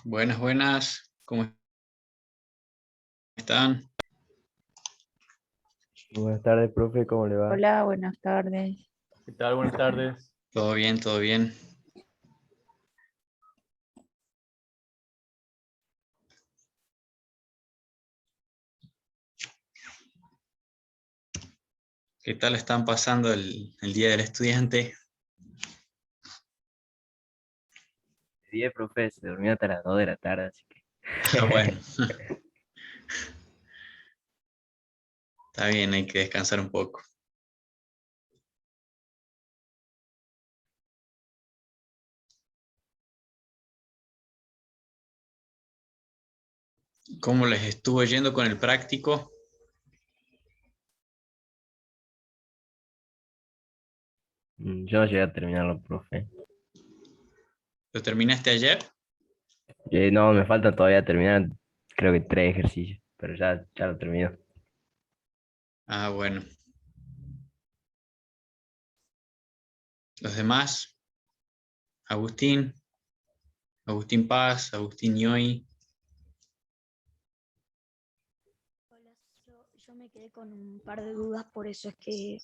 Buenas, buenas. ¿Cómo están? Buenas tardes, profe, ¿cómo le va? Hola, buenas tardes. ¿Qué tal? Buenas tardes. ¿Todo bien? ¿Todo bien? ¿Qué tal están pasando el Día del Estudiante? Día, profe, se durmió hasta las 2 de la tarde, así que... Ah, bueno, está bien, hay que descansar un poco. ¿Cómo les estuvo yendo con el práctico? Yo no llegué a terminarlo, profe. ¿Lo terminaste ayer? No, me falta todavía terminar, creo que 3 ejercicios, pero ya lo termino. Ah, bueno. ¿Los demás? Agustín, Agustín Paz, Agustín Ñoy. Hola, yo me quedé con un par de dudas, por eso es que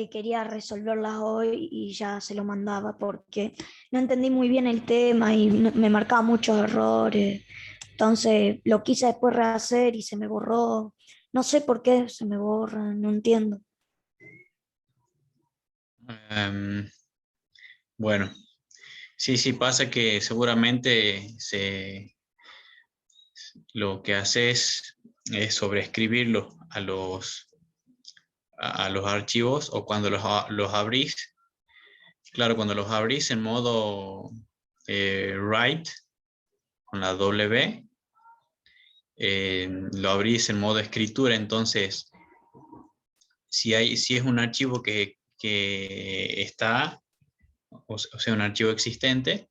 quería resolverlas hoy y ya se lo mandaba porque no entendí muy bien el tema y me marcaba muchos errores. Entonces lo quise después rehacer y se me borró. No sé por qué se me borra, no entiendo. Bueno, sí, pasa que seguramente lo que haces es sobreescribirlo a los archivos o cuando los abrís. Claro, cuando los abrís en modo write con la W, lo abrís en modo escritura, entonces si es un archivo que está, o sea, un archivo existente,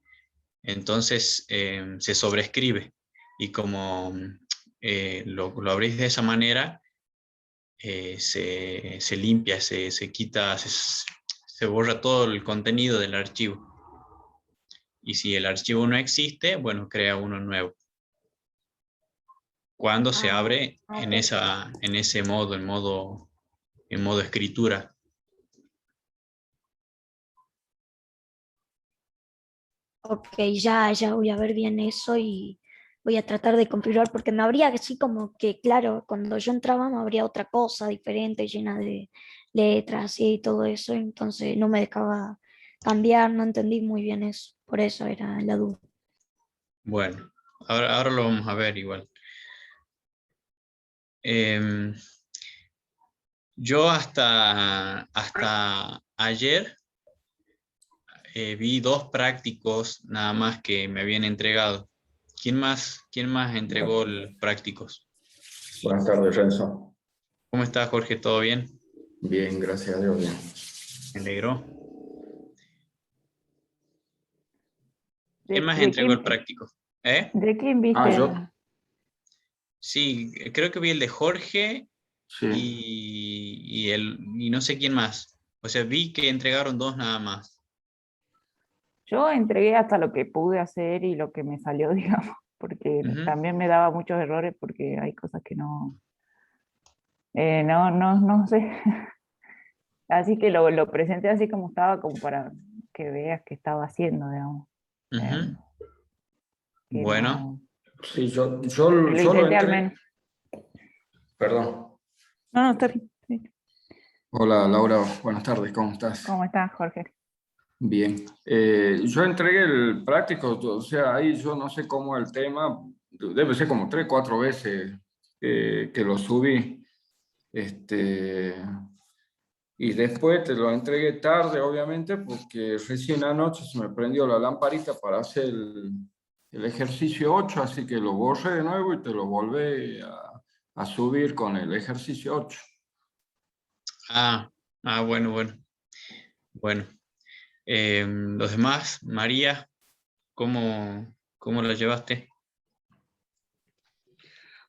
entonces se sobrescribe y como lo abrís de esa manera, se limpia, se quita, se borra todo el contenido del archivo. Y si el archivo no existe, bueno, crea uno nuevo. Cuando se abre en ese modo, en modo escritura. Ok, ya voy a ver bien eso y voy a tratar de configurar porque me habría así como que, claro, cuando yo entraba me habría otra cosa diferente, llena de letras y todo eso, entonces no me dejaba cambiar, no entendí muy bien eso, por eso era la duda. Bueno, ahora lo vamos a ver igual. Em, yo hasta ayer vi 2 prácticos nada más que me habían entregado. Quién más entregó los prácticos? Buenas tardes, Renzo. ¿Cómo estás, Jorge? ¿Todo bien? Bien, gracias a Dios, bien. Me alegro. ¿Quién ¿De, más de entregó el quién, práctico? ¿Eh? de quién viste? Yo, Sí, creo que vi el de Jorge sí. y no sé quién más. O sea, vi que entregaron 2 nada más. Yo entregué hasta lo que pude hacer y lo que me salió, digamos, porque Ujú. también me daba muchos errores porque hay cosas que no sé. Así que lo presenté así como estaba, como para que veas que estaba haciendo, digamos. Ujú. Em, que Bueno, no, Sí, que lo yo lo intenté al entré. menos. Perdón. No, está bien. Sí. Hola, Laura. Buenas tardes, ¿cómo estás? ¿Cómo estás, Jorge? Bien. Yo entregué el práctico, o sea, ahí yo no sé cómo el tema, debe ser como 3, 4 veces que lo subí. Este, y después te lo entregué tarde, obviamente, porque recién anoche se me prendió la lamparita para hacer el ejercicio 8, así que lo borré de nuevo y te lo volví a subir con el ejercicio 8. ah, bueno. Bueno, Los demás, María, ¿cómo lo llevaste?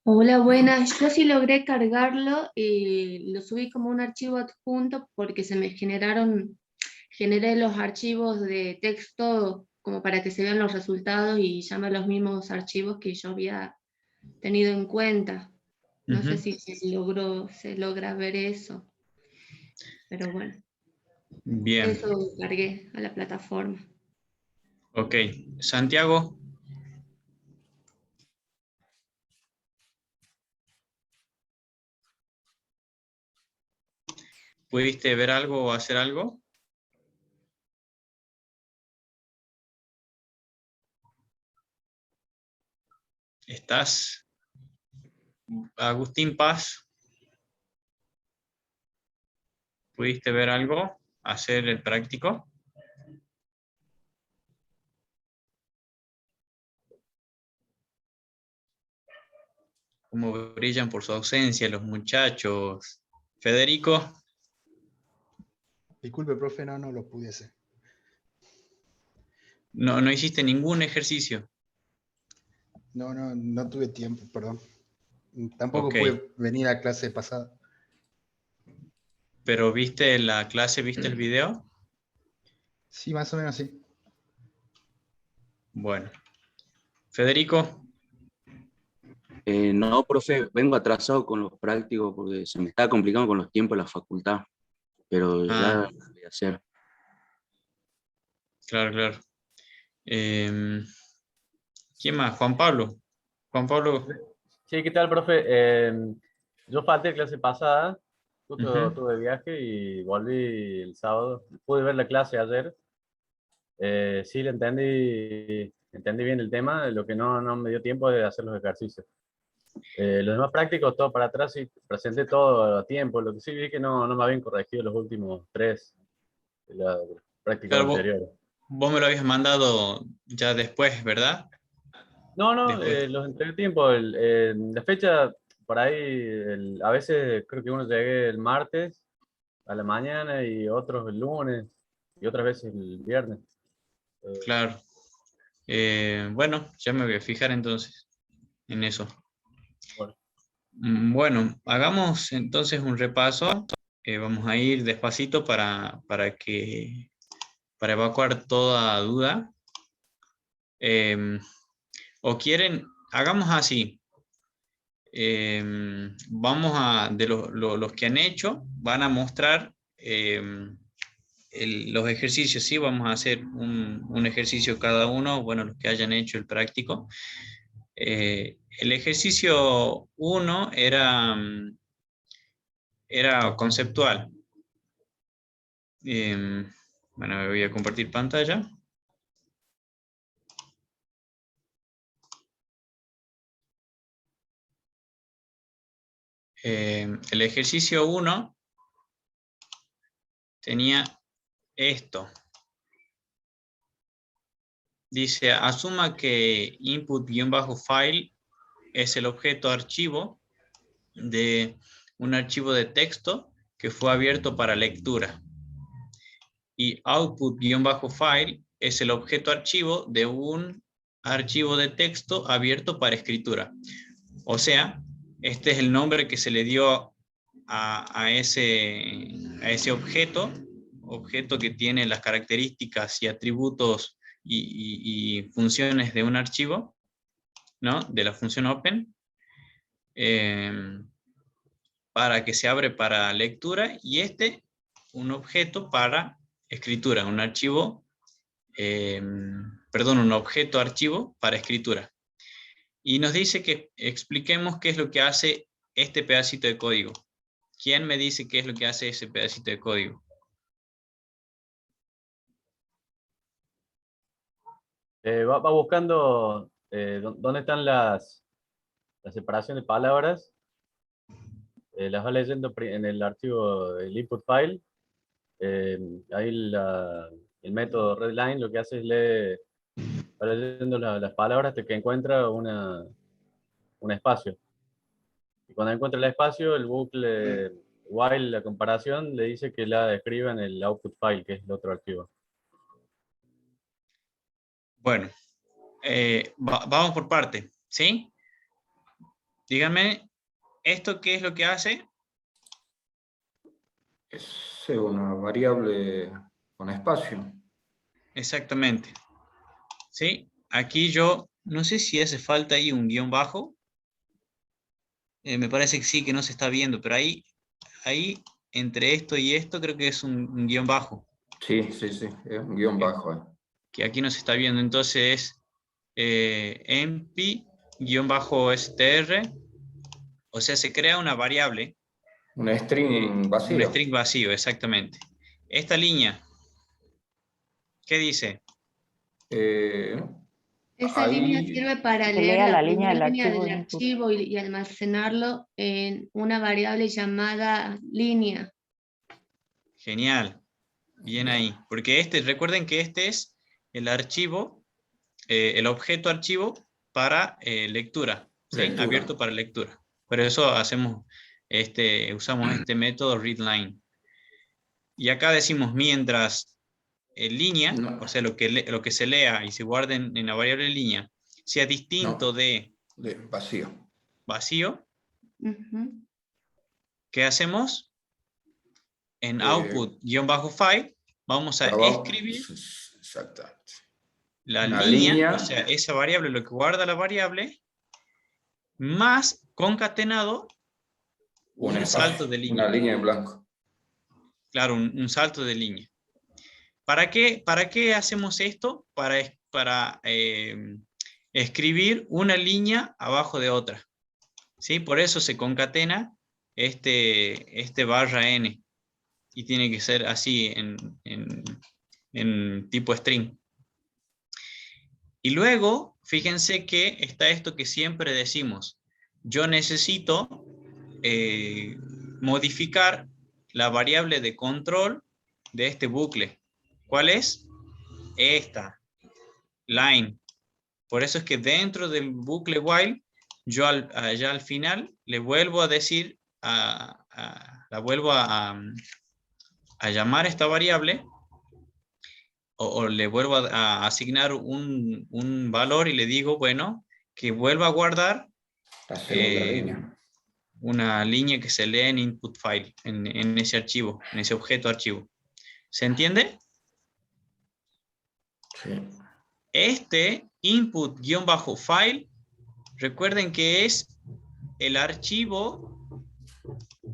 Hola, buenas. Yo sí logré cargarlo y lo subí como un archivo adjunto porque se me generé los archivos de texto como para que se vean los resultados y llama los mismos archivos que yo había tenido en cuenta. No sé Ujú. si se logra ver eso, pero bueno, Bien, eso cargué a la plataforma. ok. Santiago, ¿pudiste ver algo o hacer algo? ¿Estás? Agustín Paz, ¿pudiste ver algo? ¿Hacer el práctico? ¿Cómo brillan por su ausencia los muchachos? Federico, Disculpe, profe, no lo pude hacer. no hiciste ningún ejercicio. No tuve tiempo, perdón. Tampoco Ok, pude venir a clase pasada. pero ¿viste la clase, viste el video? Sí, más o menos sí. Bueno, Federico, No, profe, vengo atrasado con los prácticos porque se me está complicando con los tiempos de la facultad, pero ya ah, lo voy a hacer. claro, claro. Em, ¿Quién más? Juan Pablo. Juan Pablo. Sí, ¿qué tal, profe? Yo falté clase pasada, justo Ujú. tuve viaje y volví el sábado. Pude ver la clase ayer. Sí, le entendí bien el tema, lo que no me dio tiempo de hacer los ejercicios. Los demás prácticos, todo para atrás, y presenté todo a tiempo. Lo que sí vi que no me habían corregido los últimos tres de los prácticos Claro, anteriores. vos me lo habías mandado ya después, ¿verdad? No, Después. los entregué a tiempo. La fecha, por ahí, a veces creo que uno llegue el martes a la mañana y otros el lunes y otras veces el viernes. Eh, Claro. Bueno, ya me voy a fijar entonces en eso. bueno, Bueno, hagamos entonces un repaso. Vamos a ir despacito para evacuar toda duda. O quieren, hagamos así. Vamos a, de los que han hecho, van a mostrar los ejercicios, sí, vamos a hacer un ejercicio cada uno, bueno, los que hayan hecho el práctico. El ejercicio 1 era conceptual. Bueno, voy a compartir pantalla. El ejercicio 1 tenía esto. Dice, asuma que input-file es el objeto archivo de un archivo de texto que fue abierto para lectura. Y output-file es el objeto archivo de un archivo de texto abierto para escritura. O sea, este es el nombre que se le dio a ese objeto que tiene las características y atributos y funciones de un archivo, ¿no? De la función open, para que se abre para lectura, y un objeto para escritura, un archivo, perdón, un objeto archivo para escritura. Y nos dice que expliquemos qué es lo que hace este pedacito de código. ¿Quién me dice qué es lo que hace ese pedacito de código? va buscando dónde están la separación de palabras. Las va leyendo en el archivo del input file. Eh, ahí el método readline lo que hace es va leyendo las palabras hasta que encuentra un espacio. Y cuando encuentra el espacio, el bucle while la comparación le dice que la escriba en el output file, que es el otro archivo. Bueno, vamos por parte, ¿sí? Dígame, ¿esto qué es lo que hace? Es una variable con espacio. Exactamente. ¿Sí? Aquí yo, no sé si hace falta ahí un guión bajo. Me parece que sí, que no se está viendo, pero ahí entre esto y esto creo que es un guión bajo, Sí, sí, sí, es un guión bajo. que aquí no se está viendo. Entonces empty-str, o sea, se crea una variable, Un string un vacío. string vacío, exactamente. Esta línea, ¿qué dice? Esa línea Ahí, sirve para Que leer lea la la línea primera del línea archivo del input. archivo y almacenarlo en una variable llamada línea. Genial, bien ahí. Porque recuerden que este es el archivo, el objeto archivo para lectura, ¿sí? lectura. Abierto para lectura. Por eso usamos este método readLine. Y acá decimos mientras línea, No, o sea, lo que se lea y se guarde en la variable línea, sea distinto no, de de vacío. vacío, Ujú. ¿qué hacemos? En Eh, output-file vamos a Abajo, escribir exactamente. la Una línea, línea, o sea, esa variable, lo que guarda la variable, más concatenado un un salto espacio, de una línea. línea en blanco. Claro, un salto de línea. ¿Para qué hacemos esto? Para escribir una línea abajo de otra. ¿Sí? Por eso se concatena este barra n. Y tiene que ser así en tipo string. Y luego, fíjense que está esto que siempre decimos. Yo necesito modificar la variable de control de este bucle. ¿Cuál es? Esta, line. Por eso es que dentro del bucle while, yo allá al final le vuelvo a decir, la vuelvo a llamar esta variable, o le vuelvo a asignar un valor y le digo, bueno, que vuelva a guardar La segunda línea. una línea que se lee en input file, en ese archivo, en ese objeto archivo. ¿Se entiende? Sí. Este input-file, recuerden que es el archivo,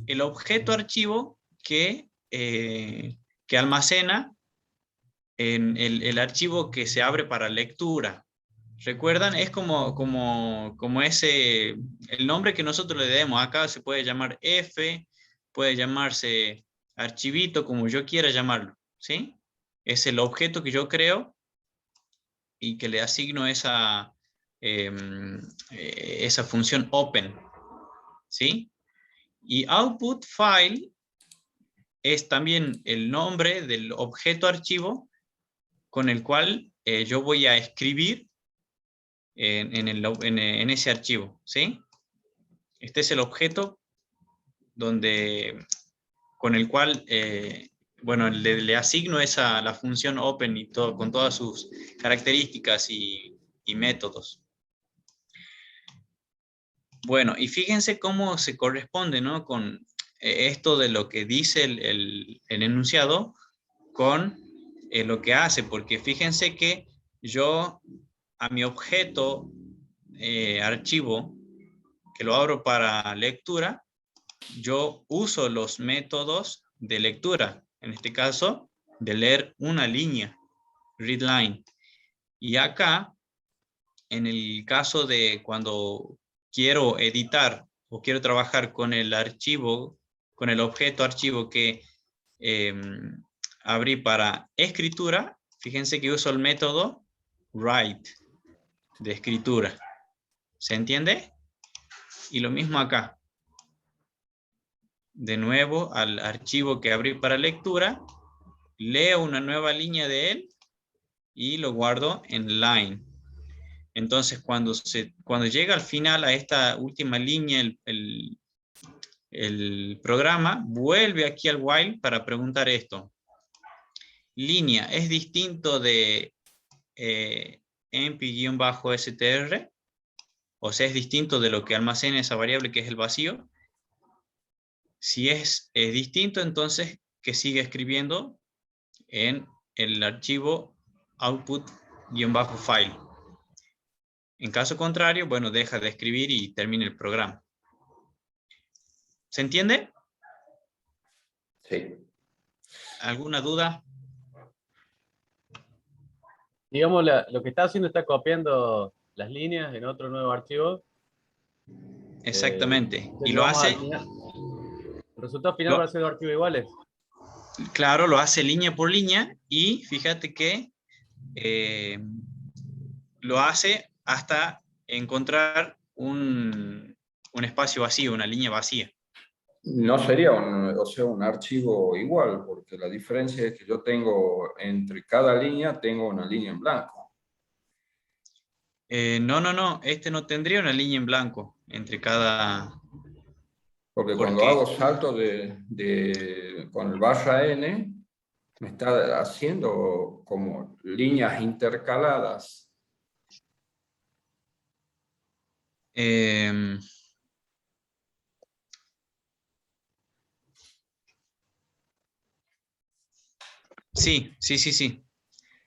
el objeto archivo que almacena en el archivo que se abre para lectura. ¿Recuerdan? Es como ese, el nombre que nosotros le demos. Acá se puede llamar F, puede llamarse archivito, como yo quiera llamarlo, ¿sí? Es el objeto que yo creo y que le asigno esa función open, ¿sí? Y output file es también el nombre del objeto archivo con el cual yo voy a escribir en ese archivo, ¿sí? Este es el objeto con el cual, bueno, le asigno la función open y todo, con todas sus características y métodos. Bueno, y fíjense cómo se corresponde, ¿no? Con esto de lo que dice el enunciado con lo que hace, porque fíjense que yo a mi objeto archivo, que lo abro para lectura, yo uso los métodos de lectura, en este caso, de leer una línea, readLine. Y acá, en el caso de cuando quiero editar o quiero trabajar con el archivo, con el objeto archivo que abrí para escritura, fíjense que uso el método write de escritura. ¿Se entiende? Y lo mismo acá. De nuevo, al archivo que abrí para lectura, leo una nueva línea de él y lo guardo en line. Entonces, cuando llega al final a esta última línea, el programa vuelve aquí al while para preguntar esto. Línea, ¿es distinto de empty-str, o sea, es distinto de lo que almacena esa variable que es el vacío. Si es distinto, entonces que siga escribiendo en el archivo output-file. En caso contrario, bueno, deja de escribir y termina el programa. ¿Se entiende? Sí. ¿Alguna duda? Digamos, lo que está haciendo está copiando las líneas en otro nuevo archivo. Exactamente. Entonces, Y lo hace, el resultado final va a ser dos archivos iguales. claro, lo hace línea por línea y fíjate que lo hace hasta encontrar un espacio vacío, una línea vacía. No sería un archivo igual, porque la diferencia es que yo tengo, entre cada línea, tengo una línea en blanco. No, este no tendría una línea en blanco entre cada... Porque cuando Porque, hago salto con el /n, me está haciendo como líneas intercaladas. sí.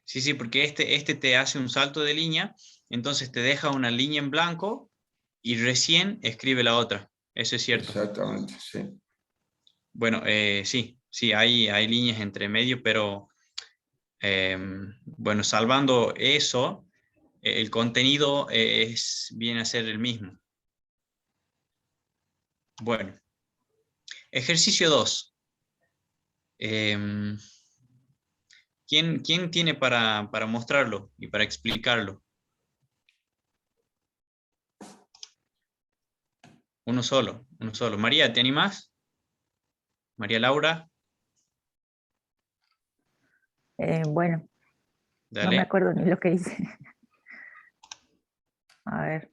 Sí, porque este te hace un salto de línea, entonces te deja una línea en blanco y recién escribe la otra. Eso es cierto. Exactamente, sí. Bueno, sí, hay líneas entre medio, pero bueno, salvando eso, el contenido viene a ser el mismo. Bueno, ejercicio 2. ¿Quién tiene para mostrarlo y para explicarlo? Uno solo. María, ¿te animás? María Laura, Bueno, no me dale. acuerdo ni lo que hice. A ver.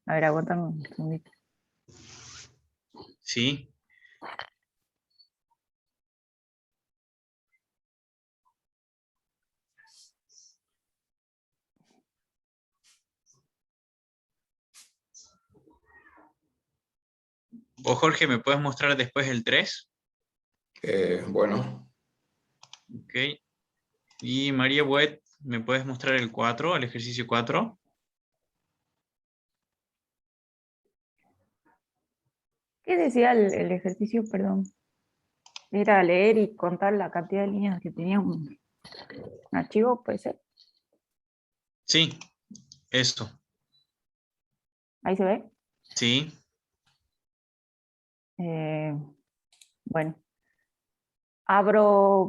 A ver, aguántame un segundito. Sí. ¿Vos, Jorge, me puedes mostrar después el 3? Bueno, Ok. Y María Buet, ¿me puedes mostrar el 4, el ejercicio 4? ¿Qué decía el ejercicio? Perdón. Era leer y contar la cantidad de líneas que tenía un archivo, puede ser. Sí, eso. Ahí se ve. Sí. Bueno.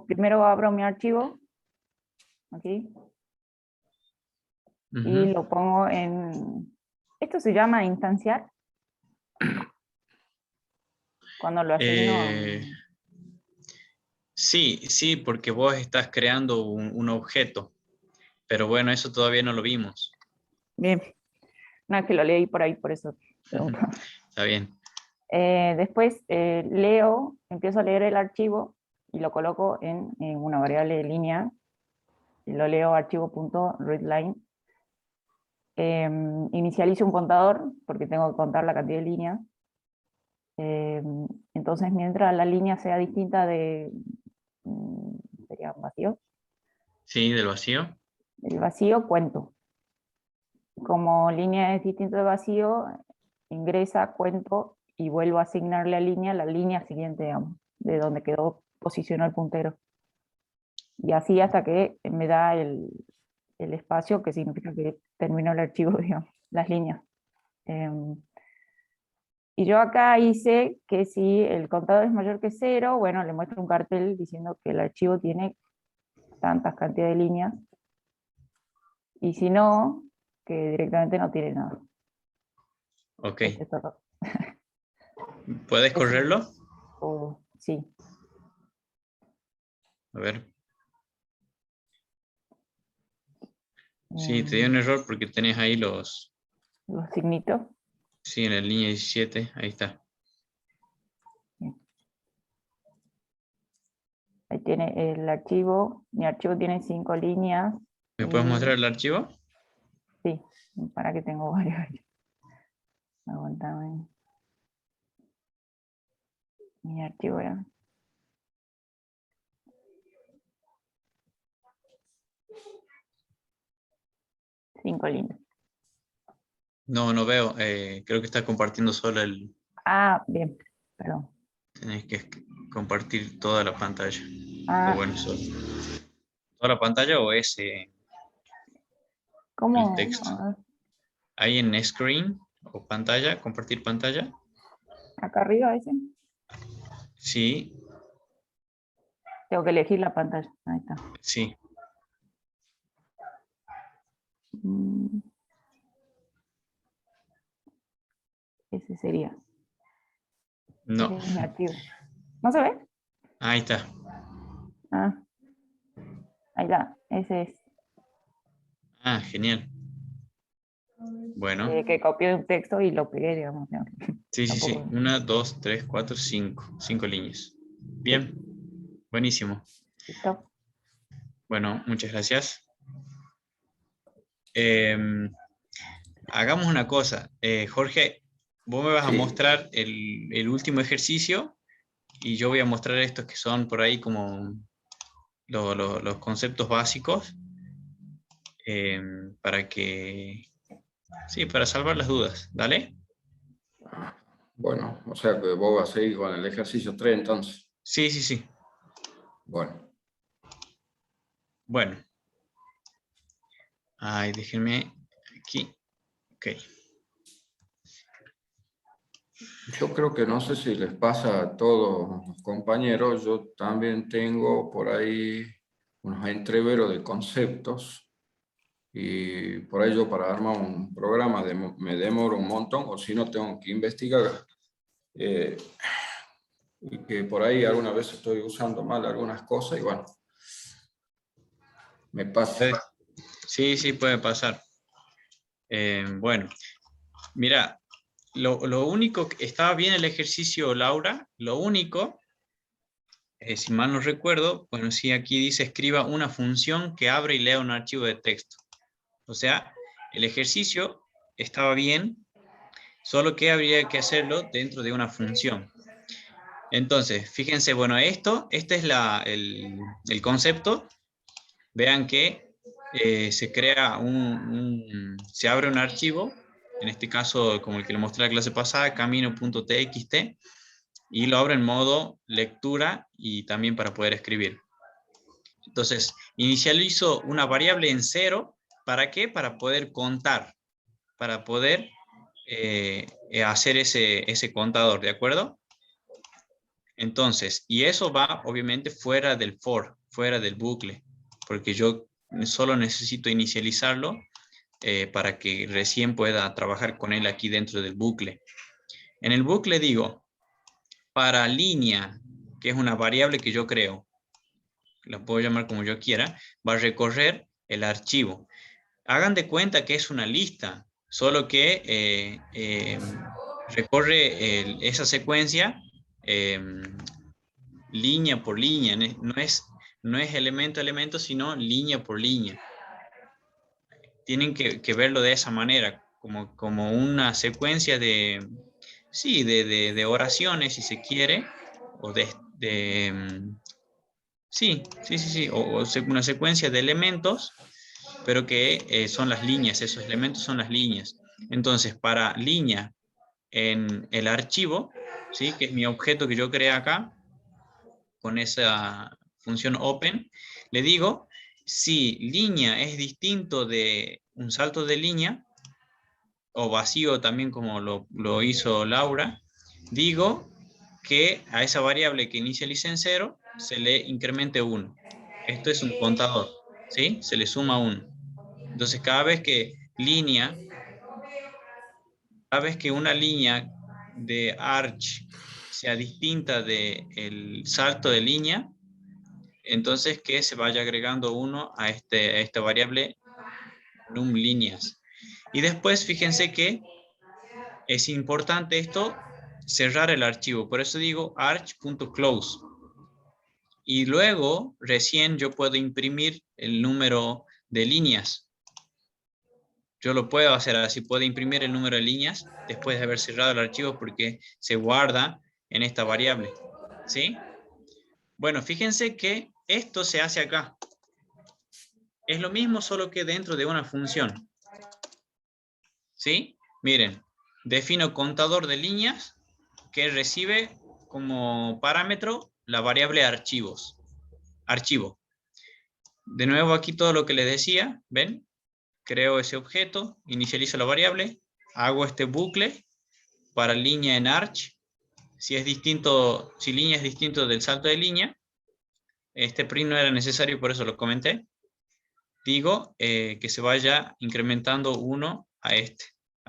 Primero abro mi archivo. Aquí. Y lo pongo en... Esto se llama instanciar. Cuando lo asigno... Sí, porque vos estás creando un objeto. Pero bueno, eso todavía no lo vimos. Bien. No es que lo leí por ahí, por eso pregunto. Está bien. Después empiezo a leer el archivo y lo coloco en una variable de línea. Y lo leo archivo.readline. Inicializo un contador porque tengo que contar la cantidad de líneas. Entonces, mientras la línea sea distinta sería vacío. Sí, del vacío. El vacío cuento. Como línea es distinta de vacío, ingresa, cuento y vuelvo a asignarle la línea siguiente, digamos, de donde quedó posicionado el puntero. Y así hasta que me da el espacio, que significa que terminó el archivo, digamos, las líneas. Y yo acá hice que si el contador es mayor que 0, bueno, le muestro un cartel diciendo que el archivo tiene tantas cantidades de líneas, y si no, que directamente no tiene nada. Ok. Este es todo. ¿Puedes correrlo? Sí. A ver. Sí, te dio un error porque tenés ahí los signitos. Sí, en la línea 17, ahí está. Ahí tiene el archivo. Mi archivo tiene 5 líneas. ¿Me puedes y- mostrar el archivo? Sí, para que tengo varios. Aguantame. Mi archivo era. Cinco líneas. No, no veo. Creo que está compartiendo solo el... Ah, bien, perdón. Tenés que compartir toda la pantalla. O Ah, bueno, solo. ¿Toda la pantalla o ese, el ¿cómo? texto? Ah, Ahí en screen o pantalla, compartir pantalla. acá arriba ese. Sí, Tengo que elegir la pantalla. Ahí está. sí. Mm, ese sería. No. Ese es mi archivo. ¿No se ve? Ahí está. Ah, ahí está. Ese es. Ah, genial. Bueno. Que copié un texto y lo pegué, digamos. ¿no? Sí, sí, sí. Tampoco. 1, 2, 3, 4, 5. 5 líneas. Bien. Buenísimo. Listo. Bueno, muchas gracias. Hagamos una cosa. Jorge, vos me vas a Sí. mostrar el último ejercicio y yo voy a mostrar estos que son por ahí como los conceptos básicos para que... Sí, para salvar las dudas. ¿Dale? Bueno, o sea que vos vas a seguir con el ejercicio 3 entonces. Sí, sí, sí. Bueno, Bueno. Ay, déjenme aquí. Ok. yo creo que no sé si les pasa a todos los compañeros, yo también tengo por ahí unos entreveros de conceptos y por ahí yo para armar un programa me demoro un montón o si no tengo que investigar y que por ahí alguna vez estoy usando mal algunas cosas y bueno, me pasa. Sí, sí, puede pasar. Bueno, mira, lo único, estaba bien el ejercicio, Laura, lo único, si mal no recuerdo, bueno, sí, aquí dice escriba una función que abre y lea un archivo de texto. O sea, el ejercicio estaba bien, solo que habría que hacerlo dentro de una función. Entonces, fíjense, bueno, este es el concepto. Vean que se crea se abre un archivo, en este caso como el que le mostré la clase pasada, camino.txt, y lo abro en modo lectura y también para poder escribir. Entonces, inicializo una variable en 0, ¿para qué? Para poder contar, para poder hacer ese contador, ¿de acuerdo? Entonces, y eso va obviamente fuera del for, fuera del bucle, porque yo solo necesito inicializarlo para que recién pueda trabajar con él aquí dentro del bucle. En el bucle digo, para línea, que es una variable que yo creo, la puedo llamar como yo quiera, va a recorrer el archivo. Hagan de cuenta que es una lista, solo que recorre esa secuencia línea por línea, no es elemento a elemento, sino línea por línea. Tienen que verlo de esa manera, como una secuencia de, sí, de oraciones, si se quiere, o sí, sí, sí, sí, o una secuencia de elementos, pero que son las líneas, esos elementos son las líneas. Entonces, para línea en el archivo, ¿sí? Que es mi objeto que yo creé acá, con esa función open, le digo si línea es distinto de un salto de línea, o vacío también como lo hizo Laura, digo que a esa variable que inicializa en 0 se le incremente 1. Esto es un contador, ¿sí? Se le suma 1. Entonces cada vez que una línea de arch sea distinta del salto de línea, entonces que se vaya agregando 1 a esta variable num líneas. Y después fíjense que es importante esto, cerrar el archivo. Por eso digo arch.close. y luego recién yo puedo imprimir el número de líneas. Yo lo puedo hacer así, puedo imprimir el número de líneas después de haber cerrado el archivo porque se guarda en esta variable. ¿Sí? Bueno, fíjense que esto se hace acá. Es lo mismo, solo que dentro de una función. ¿Sí? Miren, defino contador de líneas que recibe como parámetro la variable archivos. Archivo. De nuevo aquí todo lo que les decía, ¿ven? Creo ese objeto, inicializo la variable, hago este bucle para línea en arch. Si es distinto, si línea es distinto del salto de línea, este print no era necesario, por eso lo comenté. Digo que se vaya incrementando 1 a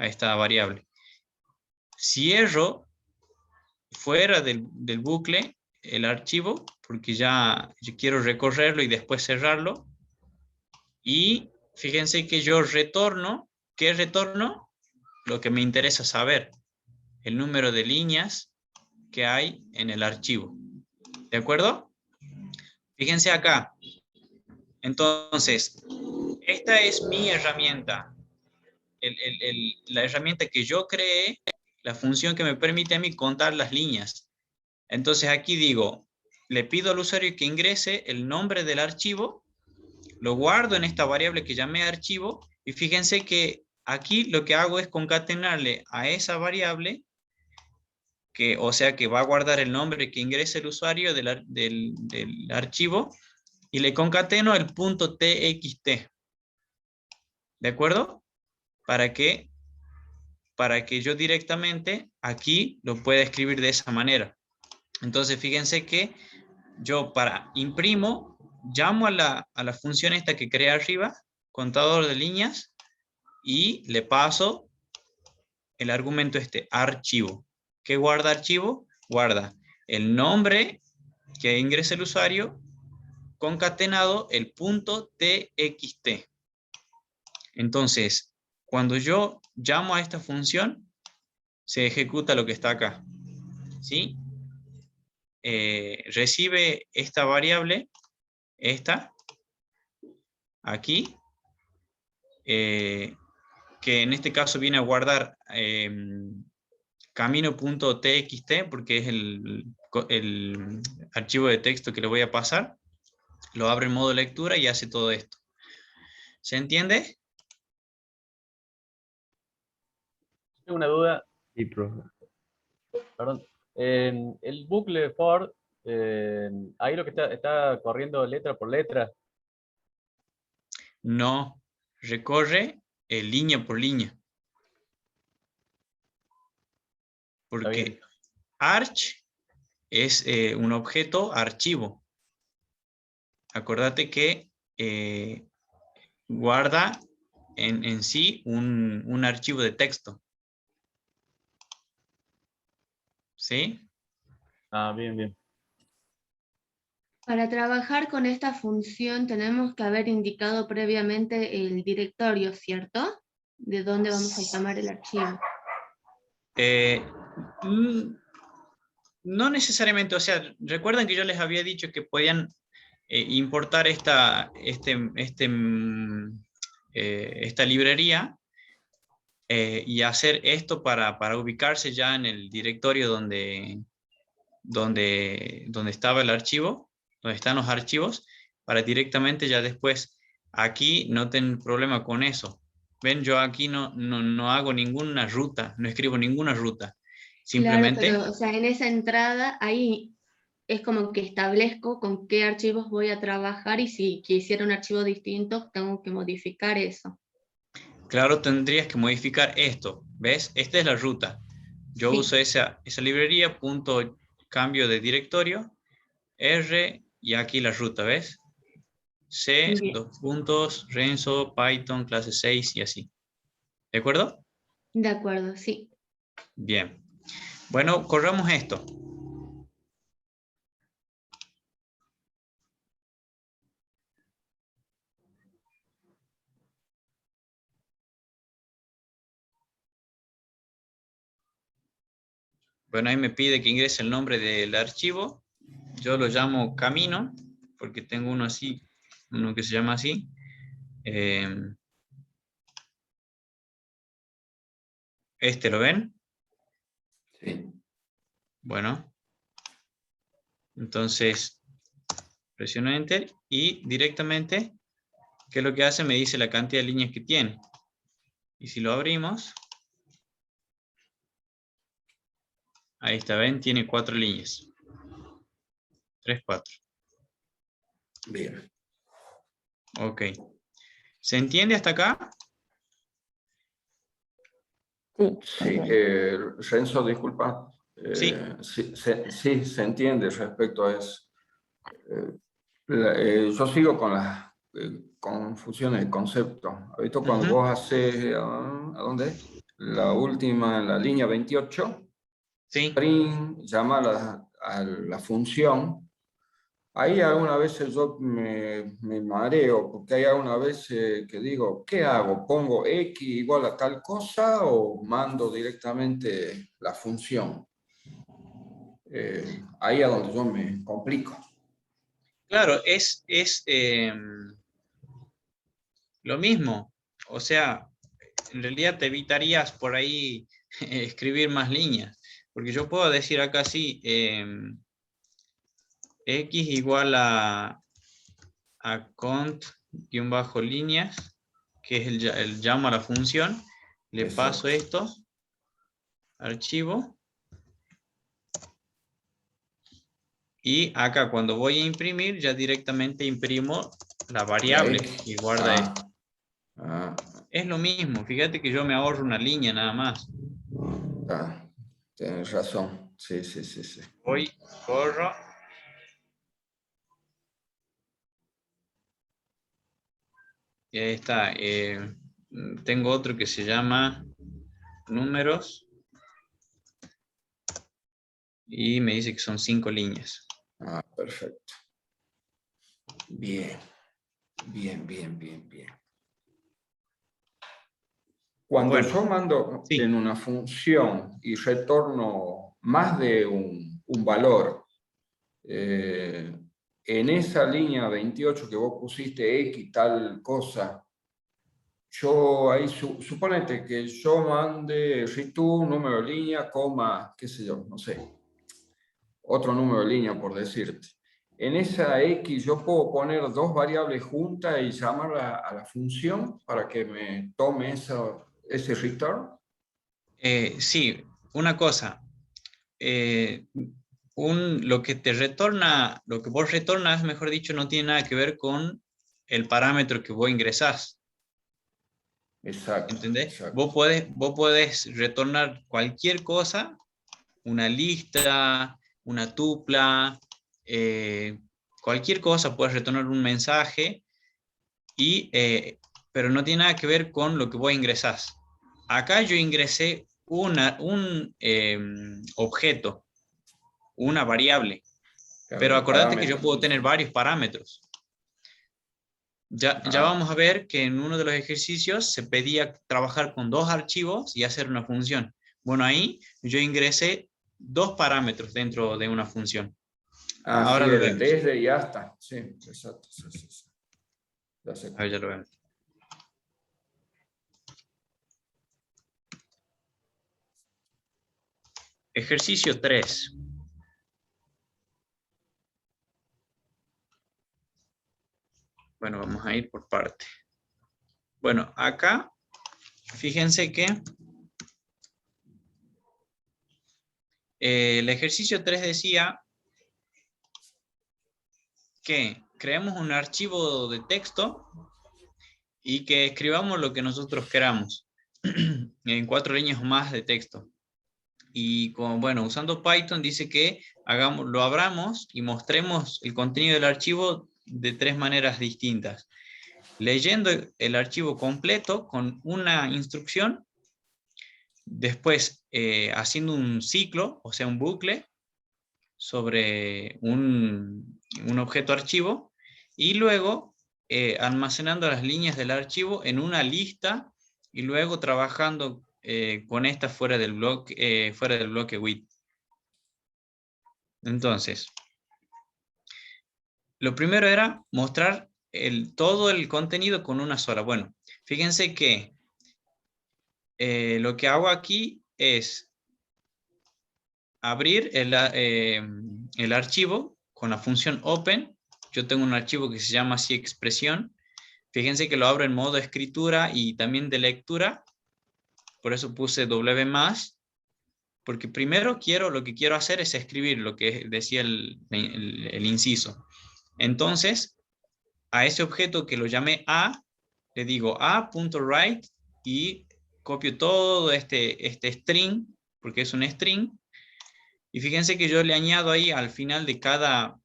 esta variable. Cierro fuera del bucle el archivo, porque ya yo quiero recorrerlo y después cerrarlo. Y fíjense que yo retorno, ¿qué retorno? Lo que me interesa saber, el número de líneas que hay en el archivo. ¿De acuerdo? Fíjense acá. Entonces, esta es mi herramienta. La herramienta que yo creé, la función que me permite a mí contar las líneas. Entonces aquí digo, le pido al usuario que ingrese el nombre del archivo, lo guardo en esta variable que llamé archivo, y fíjense que aquí lo que hago es concatenarle a esa variable, o sea que va a guardar el nombre que ingrese el usuario del archivo, y le concateno el punto txt. ¿De acuerdo? Para que yo directamente aquí lo pueda escribir de esa manera. Entonces fíjense que yo imprimo, llamo a la función esta que creé arriba, contador de líneas, y le paso el argumento archivo. ¿Qué guarda archivo? Guarda el nombre que ingresa el usuario concatenado el punto txt. Entonces, cuando yo llamo a esta función, se ejecuta lo que está acá. ¿Sí? Recibe esta variable, aquí, que en este caso viene a guardar camino.txt, porque es el archivo de texto que le voy a pasar. Lo abre en modo lectura y hace todo esto. ¿Se entiende? Tengo una duda. Sí, profe. Perdón. El bucle for, ahí lo que está corriendo letra por letra. No, recorre línea por línea. Porque arch es un objeto archivo. Acordate que guarda en sí un archivo de texto. ¿Sí? Ah, bien, bien. Para trabajar con esta función tenemos que haber indicado previamente el directorio, ¿cierto? De dónde vamos a llamar el archivo. No necesariamente, o sea, recuerdan que yo les había dicho que podían importar esta librería y hacer esto para ubicarse ya en el directorio donde estaba el archivo, donde están los archivos, para directamente ya después, aquí no ten problema con eso. Ven, yo aquí no hago ninguna ruta, no escribo ninguna ruta. Simplemente... Claro, pero o sea, en esa entrada ahí es como que establezco con qué archivos voy a trabajar y si quisiera un archivo distinto tengo que modificar eso. Claro, tendrías que modificar esto, ¿ves? Esta es la ruta. Yo Sí. uso esa librería, punto cambio de directorio, R, y aquí la ruta, ¿ves? C, Bien. 2 puntos, Renzo, Python, clase 6 y así. ¿De acuerdo? De acuerdo, sí. Bien. Bueno, corramos esto. Bueno, ahí me pide que ingrese el nombre del archivo. yo lo llamo camino, porque tengo uno así, uno que se llama así. Este, ¿lo ven? Sí. Bueno. Entonces, presiono Enter y directamente, ¿qué es lo que hace? Me dice la cantidad de líneas que tiene. Y si lo abrimos, ahí está, ¿ven? Tiene 4 líneas. 3, 4. Bien. Ok. ¿Se entiende hasta acá? Sí, Sí, entiendo. Renzo, disculpa. Sí. Sí, se entiende respecto a eso. Yo sigo con las confusiones de concepto. Ahorita cuando Ujú. vos haces, ¿a dónde? La última, en la línea 28, Sí. print, llama a la función. Ahí algunas veces yo me mareo, porque hay algunas veces que digo, ¿qué hago? ¿Pongo X igual a tal cosa o mando directamente la función? Ahí es donde yo me complico. Claro, es lo mismo. O sea, en realidad te evitarías por ahí escribir más líneas. Porque yo puedo decir acá sí, X igual a cont-líneas, que es el llamo a la función. Le paso Exacto. esto, archivo. Y acá cuando voy a imprimir, ya directamente imprimo la variable que guarda esto. Es lo mismo, fíjate que yo me ahorro una línea nada más. Tienes razón. Sí. Voy, corro. Y ahí está. Tengo otro que se llama números. Y me dice que son 5 líneas. Perfecto. Bien. Cuando Bueno, yo mando sí. en una función y retorno más de un valor, en esa línea 28 que vos pusiste X tal cosa, yo ahí, suponete que yo mande return, número de línea, coma, qué sé yo, no sé, otro número de línea por decirte. En esa X yo puedo poner dos variables juntas y llamarla a la función para que me tome ese return. Sí, una cosa. Lo que te retorna, lo que vos retornas, mejor dicho, no tiene nada que ver con el parámetro que vos ingresás. Exacto. ¿Entendés? Exacto. Vos podés retornar cualquier cosa, una lista, una tupla, cualquier cosa, puedes retornar un mensaje, pero no tiene nada que ver con lo que vos ingresás. Acá yo ingresé un objeto, una variable, Claro, pero el acordate que yo parámetro. puedo tener varios parámetros. Ya vamos a ver que en uno de los ejercicios se pedía trabajar con 2 archivos y hacer una función. Bueno, ahí yo ingresé 2 parámetros dentro de una función. Sí, Ahora lo era vemos. desde y hasta. Sí, exacto. Sí. Ya sé. Ahí ya lo vemos. Ejercicio 3. Bueno, vamos a ir por parte. Bueno, acá, fíjense que el ejercicio 3 decía que creemos un archivo de texto y que escribamos lo que nosotros queramos en 4 líneas más de texto. Y bueno, usando Python dice que lo abramos y mostremos el contenido del archivo de 3 maneras distintas. Leyendo el archivo completo con una instrucción, después haciendo un ciclo, o sea, un bucle, sobre un objeto archivo, y luego almacenando las líneas del archivo en una lista, y luego trabajando con esta fuera del bloque with. Entonces, lo primero era mostrar todo el contenido con una sola. Bueno, fíjense que lo que hago aquí es abrir el archivo con la función open. Yo tengo un archivo que se llama así expresión. Fíjense que lo abro en modo escritura y también de lectura. Por eso puse W+, porque primero lo que quiero hacer es escribir lo que decía el inciso. Entonces, a ese objeto que lo llamé A, le digo A.write y copio todo este string, porque es un string. Y fíjense que yo le añado ahí al final de cada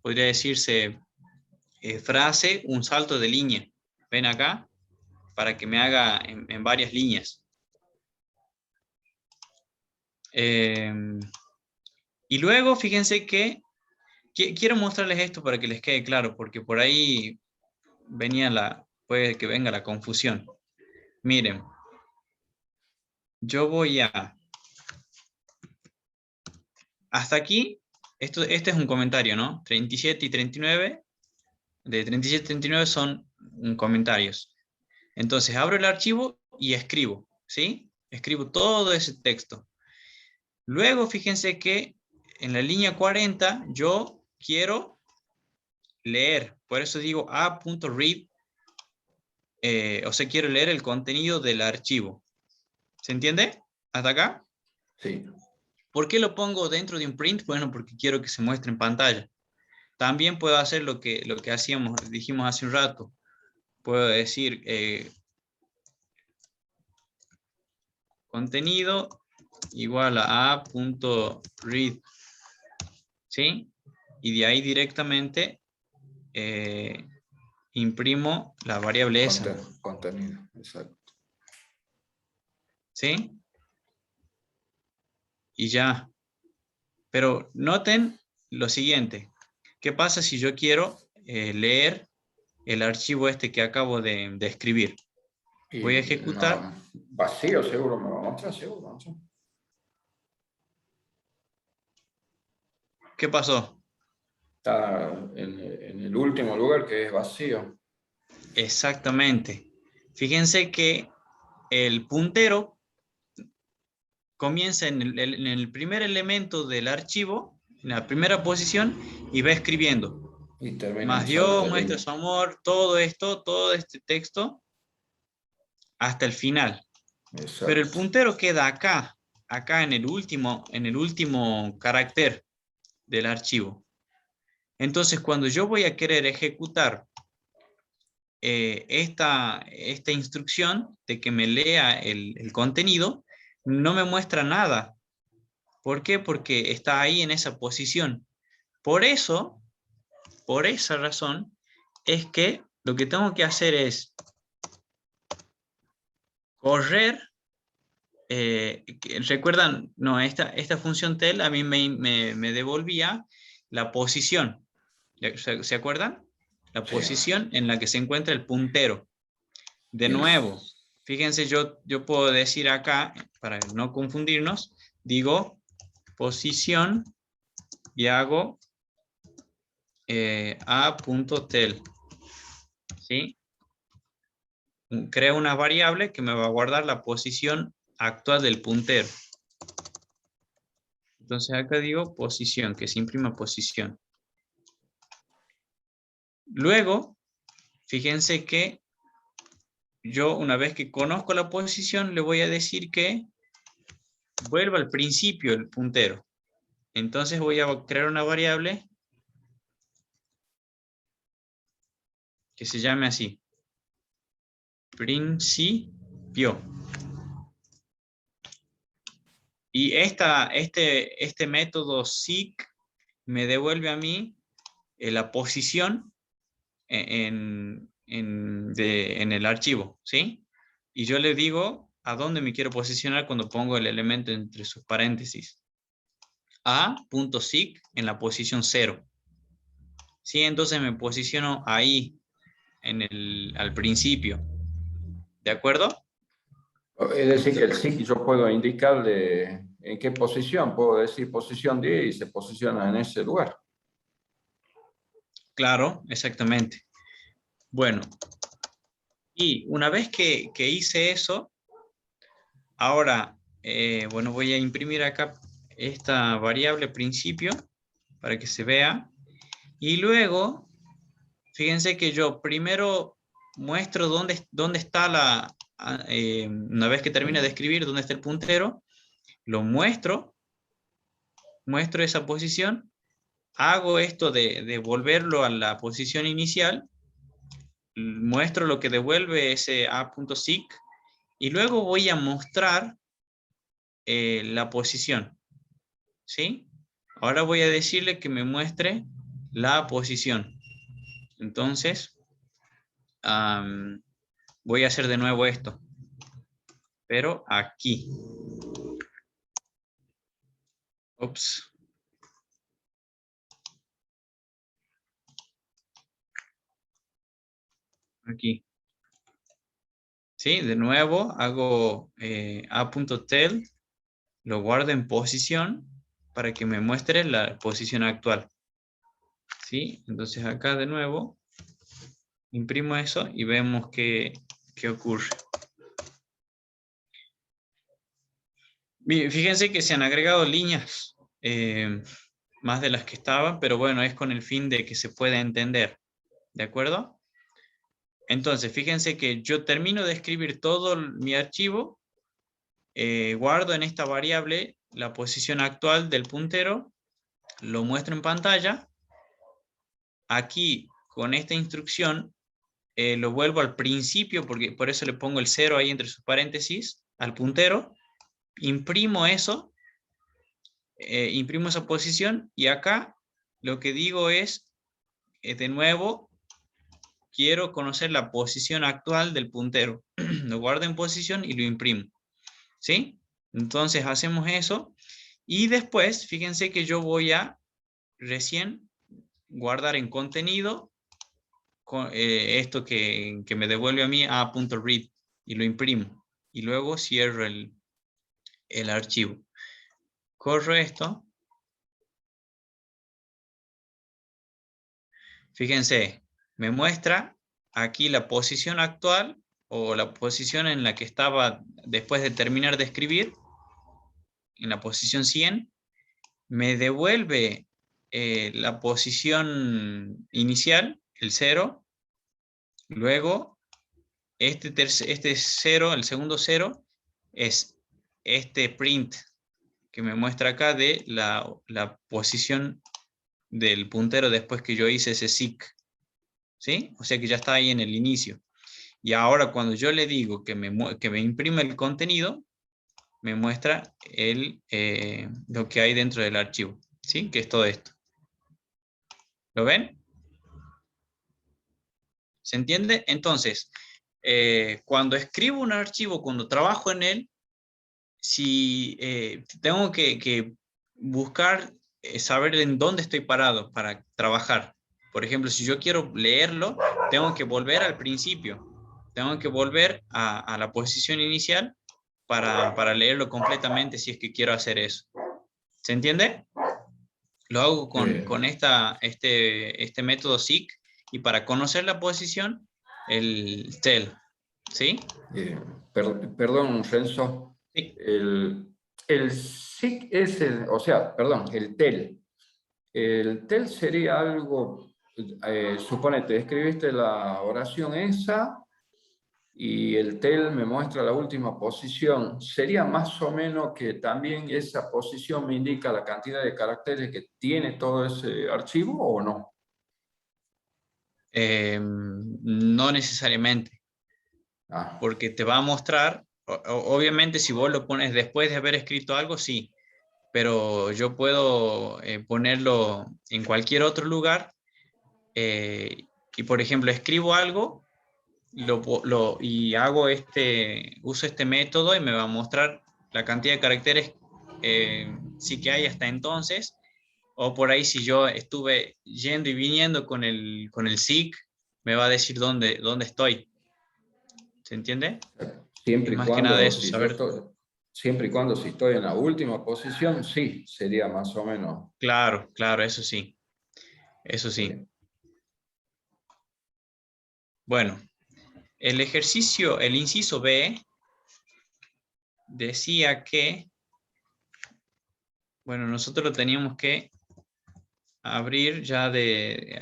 podría decirse, frase, un salto de línea. Ven acá, para que me haga en varias líneas. Y luego, fíjense que quiero mostrarles esto para que les quede claro, porque por ahí puede que venga la confusión. Miren, yo voy hasta aquí, este es un comentario, ¿no? 37 y 39, de 37 y 39 son comentarios. Entonces abro el archivo y escribo, ¿sí? Escribo todo ese texto. Luego fíjense que en la línea 40 yo quiero leer, por eso digo a.read, o sea, quiero leer el contenido del archivo. ¿Se entiende? ¿Hasta acá? Sí. ¿Por qué lo pongo dentro de un print? Bueno, porque quiero que se muestre en pantalla. También puedo hacer lo que dijimos hace un rato. Puedo decir contenido igual a a.read, ¿sí? Y de ahí directamente imprimo la variable esa. Contenido, exacto. ¿Sí? Y ya. Pero noten lo siguiente. ¿Qué pasa si yo quiero leer el archivo este que acabo de escribir? Voy a ejecutar. No, vacío seguro me va a mostrar, seguro. ¿No? ¿Qué pasó? Está en el último lugar, que es vacío. Exactamente. Fíjense que el puntero comienza en el primer elemento del archivo, en la primera posición, y va escribiendo. Y termina Más en salto Dios de muestra línea. su amor, todo esto, todo este texto, hasta el final. Exacto. Pero el puntero queda acá en el último carácter del archivo. Entonces, cuando yo voy a querer ejecutar esta instrucción de que me lea el contenido, no me muestra nada. ¿Por qué? Porque está ahí en esa posición. Por eso, por esa razón, es que lo que tengo que hacer es correr. ¿Recuerdan? No, esta función tel a mí me devolvía la posición. ¿Se acuerdan? La Sí. posición en la que se encuentra el puntero. De nuevo, fíjense, yo puedo decir acá, para no confundirnos, digo posición y hago a.tel. ¿Sí? Creo una variable que me va a guardar la posición actual del puntero. Entonces acá digo posición, que se imprima posición. Luego, fíjense que yo una vez que conozco la posición le voy a decir que vuelva al principio el puntero. Entonces voy a crear una variable que se llame así. Principio. Y este método seek me devuelve a mí la posición en el archivo, ¿sí? Y yo le digo a dónde me quiero posicionar cuando pongo el elemento entre sus paréntesis. A.seek en la posición 0. ¿Sí? Entonces me posiciono ahí, al principio. ¿De acuerdo? Es decir, que el SIC yo puedo indicarle en qué posición, puedo decir posición 10 y se posiciona en ese lugar. Claro, exactamente. Bueno, y una vez que hice eso, ahora, bueno, voy a imprimir acá esta variable principio para que se vea. Y luego, fíjense que yo primero muestro dónde está una vez que termine de escribir, dónde está el puntero, lo muestro esa posición, hago esto de volverlo a la posición inicial, muestro lo que devuelve ese a.seek y luego voy a mostrar la posición, ¿sí? Ahora voy a decirle que me muestre la posición. Entonces, voy a hacer de nuevo esto, pero aquí. Ups. Aquí. Sí, de nuevo hago a.tel, lo guardo en posición para que me muestre la posición actual. ¿Sí? Entonces acá de nuevo imprimo eso y vemos qué ocurre. Fíjense que se han agregado líneas más de las que estaban, pero bueno, es con el fin de que se pueda entender. ¿De acuerdo? Entonces, fíjense que yo termino de escribir todo mi archivo, guardo en esta variable la posición actual del puntero, lo muestro en pantalla. Aquí, con esta instrucción, lo vuelvo al principio, porque por eso le pongo el 0 ahí entre sus paréntesis, al puntero, imprimo eso, imprimo esa posición, y acá lo que digo es, de nuevo, quiero conocer la posición actual del puntero. Lo guardo en posición y lo imprimo. ¿Sí? Entonces hacemos eso. Y después, fíjense que yo voy a recién guardar en contenido esto que me devuelve a mí a.read y lo imprimo. Y luego cierro el archivo. Corro esto. Fíjense, me muestra aquí la posición actual o la posición en la que estaba después de terminar de escribir, en la posición 100, me devuelve la posición inicial, el 0, luego este 0, el segundo 0, es este print que me muestra acá de la posición del puntero después que yo hice ese seek, ¿sí? O sea que ya está ahí en el inicio. Y ahora cuando yo le digo que me imprime el contenido, me muestra lo que hay dentro del archivo, ¿sí? Que es todo esto. ¿Lo ven? ¿Se entiende? Entonces, cuando escribo un archivo, cuando trabajo en él, si tengo que buscar saber en dónde estoy parado para trabajar. Por ejemplo, si yo quiero leerlo, tengo que volver al principio. Tengo que volver a la posición inicial para leerlo completamente si es que quiero hacer eso. ¿Se entiende? Lo hago con este método seek, y para conocer la posición, el tel. ¿Sí? Perdón, Renzo. Sí. El SIC es o sea, perdón, el TEL. El TEL sería algo, suponete, escribiste la oración esa y el TEL me muestra la última posición. ¿Sería más o menos que también esa posición me indica la cantidad de caracteres que tiene todo ese archivo o no? No necesariamente. Porque te va a mostrar, obviamente si vos lo pones después de haber escrito algo, sí, pero yo puedo ponerlo en cualquier otro lugar, y por ejemplo escribo algo y uso este método y me va a mostrar la cantidad de caracteres sí que hay hasta entonces, o por ahí si yo estuve yendo y viniendo con el seek, me va a decir dónde estoy. ¿Se entiende? Siempre y más que nada cuando, eso, saber. Siempre y cuando si estoy en la última posición, sí, sería más o menos. Claro, eso sí. Eso sí. Bueno, el ejercicio, el inciso B, decía que, bueno, nosotros lo teníamos que abrir ya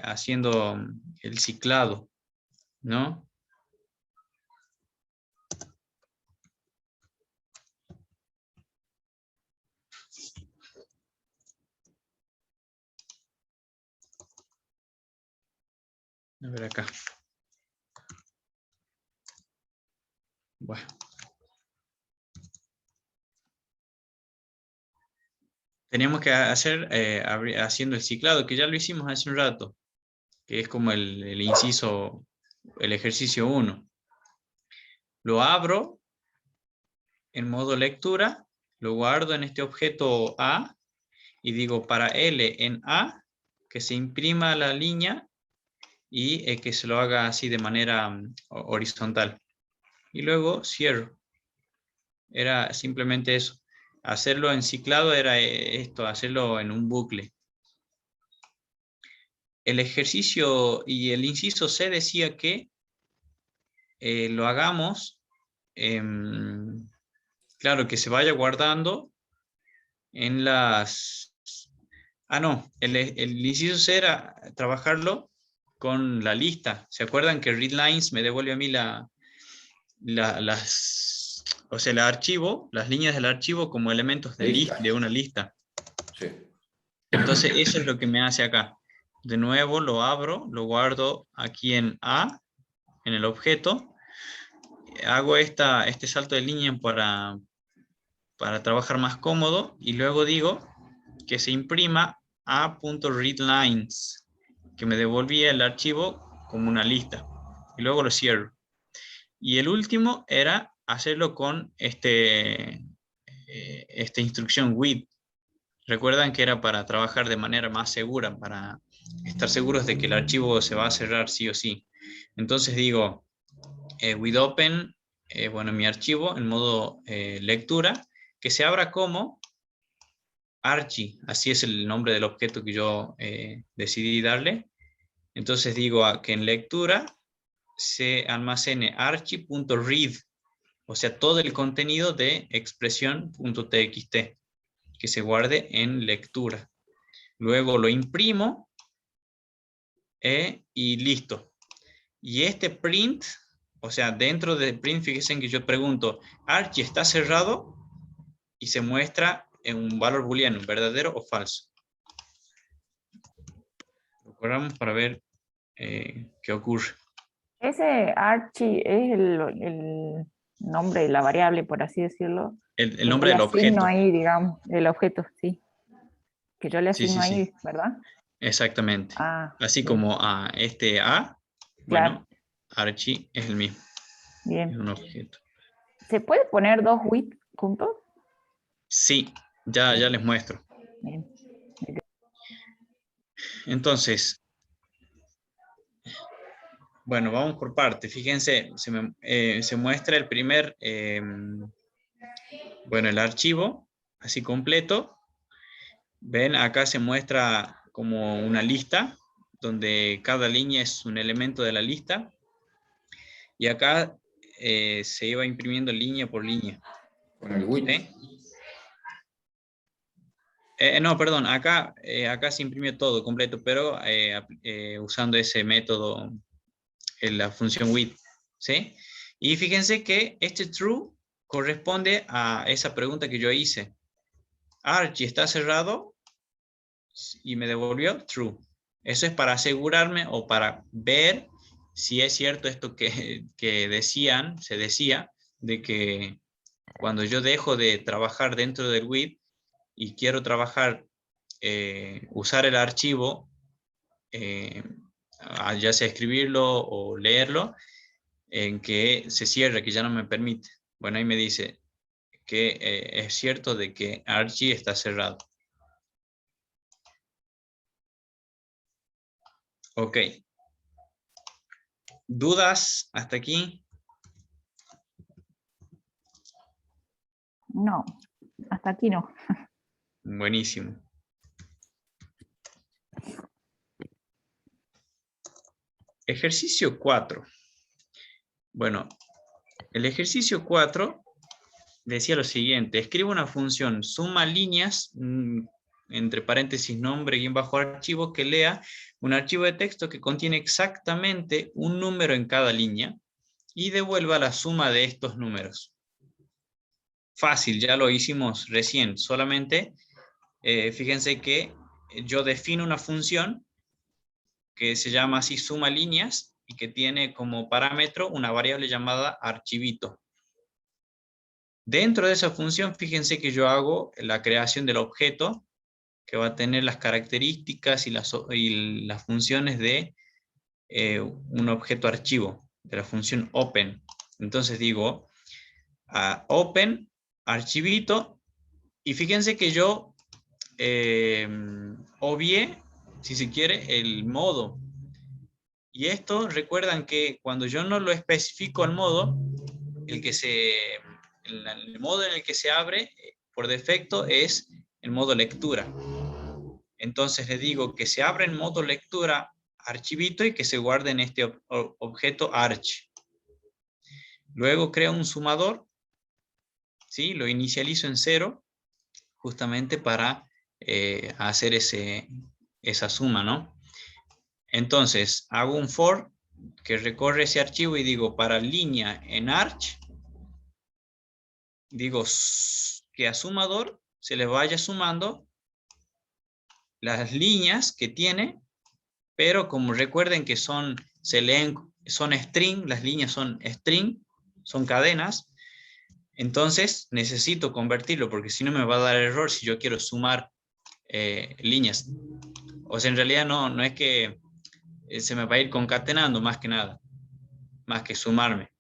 haciendo el ciclado, ¿no? A ver acá. Bueno. Teníamos que hacer haciendo el ciclado, que ya lo hicimos hace un rato, que es como el inciso, el ejercicio 1. Lo abro en modo lectura, lo guardo en este objeto A y digo para L en A que se imprima la línea y que se lo haga así de manera horizontal. Y luego cierro. Era simplemente eso. Hacerlo en ciclado era esto, hacerlo en un bucle. El ejercicio y el inciso C decía que lo hagamos, claro, que se vaya guardando en las... Ah, no, el inciso C era trabajarlo con la lista. ¿Se acuerdan que readlines me devuelve a mí o sea, el archivo, las líneas del archivo como elementos de una lista? Sí. Entonces eso es lo que me hace acá. De nuevo lo abro, lo guardo aquí en A, en el objeto. Hago este salto de línea para trabajar más cómodo y luego digo que se imprima a.readlines, que me devolvía el archivo como una lista. Y luego lo cierro. Y el último era hacerlo con esta instrucción with. Recuerdan que era para trabajar de manera más segura, para estar seguros de que el archivo se va a cerrar sí o sí. Entonces digo, with open, bueno, mi archivo en modo lectura, que se abra como archi, así es el nombre del objeto que yo decidí darle. Entonces digo que en lectura se almacene archi.read, o sea, todo el contenido de expresión.txt, que se guarde en lectura. Luego lo imprimo y listo. Y este print, o sea, dentro de print, fíjense que yo pregunto, archi está cerrado y se muestra en un valor booleano, verdadero o falso. Lo corramos para ver qué ocurre. Ese archi es el nombre de la variable, por así decirlo. El nombre del le asigno objeto. ahí, digamos, el objeto, sí. Que yo le Sí, asigno sí, ahí, sí. ¿verdad? Exactamente. Ah, Así bien. como a este A, Claro. bueno, archi es el mismo. Bien. Es un objeto. ¿Se puede poner dos with juntos? Sí, ya les muestro. Bien. Entonces, bueno, vamos por parte. Fíjense, se muestra el primer, bueno, el archivo, así completo. Ven, acá se muestra como una lista, donde cada línea es un elemento de la lista. Y acá se iba imprimiendo línea por línea. Con el with. ¿Sí? No, perdón, acá se imprimió todo completo, pero usando ese método, la función with, ¿sí? Y fíjense que este true corresponde a esa pregunta que yo hice. Archie está cerrado y me devolvió true. Eso es para asegurarme o para ver si es cierto esto que se decía, de que cuando yo dejo de trabajar dentro del with y quiero trabajar, usar el archivo, ya sea escribirlo o leerlo, en que se cierre, que ya no me permite. Bueno, ahí me dice que es cierto de que Archie está cerrado. Ok. ¿Dudas hasta aquí? No, hasta aquí no. Buenísimo. Ejercicio 4. Bueno, el ejercicio 4 decía lo siguiente: escribe una función suma líneas, entre paréntesis nombre guión bajo archivo, que lea un archivo de texto que contiene exactamente un número en cada línea y devuelva la suma de estos números. Fácil, ya lo hicimos recién, solamente fíjense que yo defino una función que se llama así suma líneas y que tiene como parámetro una variable llamada archivito. Dentro de esa función, fíjense que yo hago la creación del objeto que va a tener las características y las funciones de un objeto archivo, de la función open. Entonces digo open archivito, y fíjense que yo obvié, si se quiere, el modo. Y esto, recuerdan que cuando yo no lo especifico al modo, el modo en el que se abre por defecto es el modo lectura. Entonces le digo que se abre en modo lectura archivito y que se guarde en este objeto arch. Luego creo un sumador, ¿sí? Lo inicializo en 0, justamente para hacer esa suma, ¿no? Entonces hago un for que recorre ese archivo y digo para línea en arch, digo que a sumador se le vaya sumando las líneas que tiene, pero como recuerden que son string, las líneas son string, son cadenas, entonces necesito convertirlo, porque si no me va a dar error si yo quiero sumar líneas. O sea, en realidad no es que se me va a ir concatenando más que nada, más que sumarme.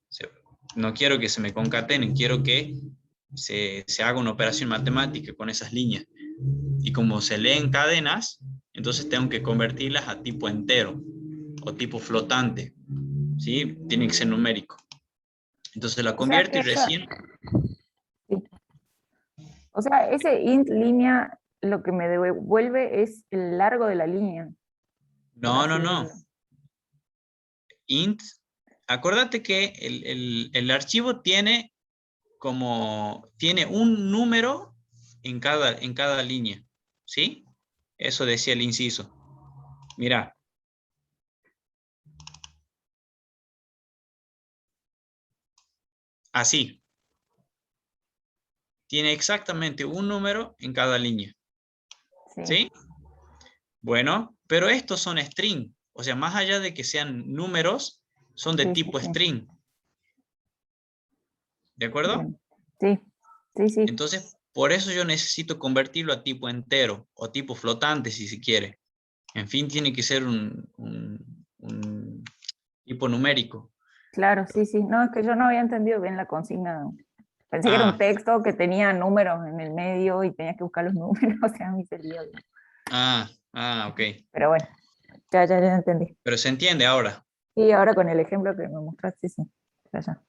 No quiero que se me concatenen, quiero que se haga una operación matemática con esas líneas. Y como se leen cadenas, entonces tengo que convertirlas a tipo entero o tipo flotante, ¿sí? Tiene que ser numérico. Entonces la convierto y recién... Sí. O sea, ese int línea lo que me devuelve es el largo de la línea. No. Int, acuérdate que el archivo tiene un número en cada línea, ¿sí? Eso decía el inciso. Mira. Así. Tiene exactamente un número en cada línea. ¿Sí? Bueno, pero estos son string. O sea, más allá de que sean números, son de tipo string. ¿De acuerdo? Sí. Entonces, por eso yo necesito convertirlo a tipo entero o tipo flotante, si se quiere. En fin, tiene que ser un tipo numérico. Claro, sí. No, es que yo no había entendido bien la consigna. Pensé que era un texto que tenía números en el medio y tenías que buscar los números, o sea, a mí se lío. Ok. Pero bueno, ya entendí. Pero se entiende ahora. Sí, ahora con el ejemplo que me mostraste, sí. Ya.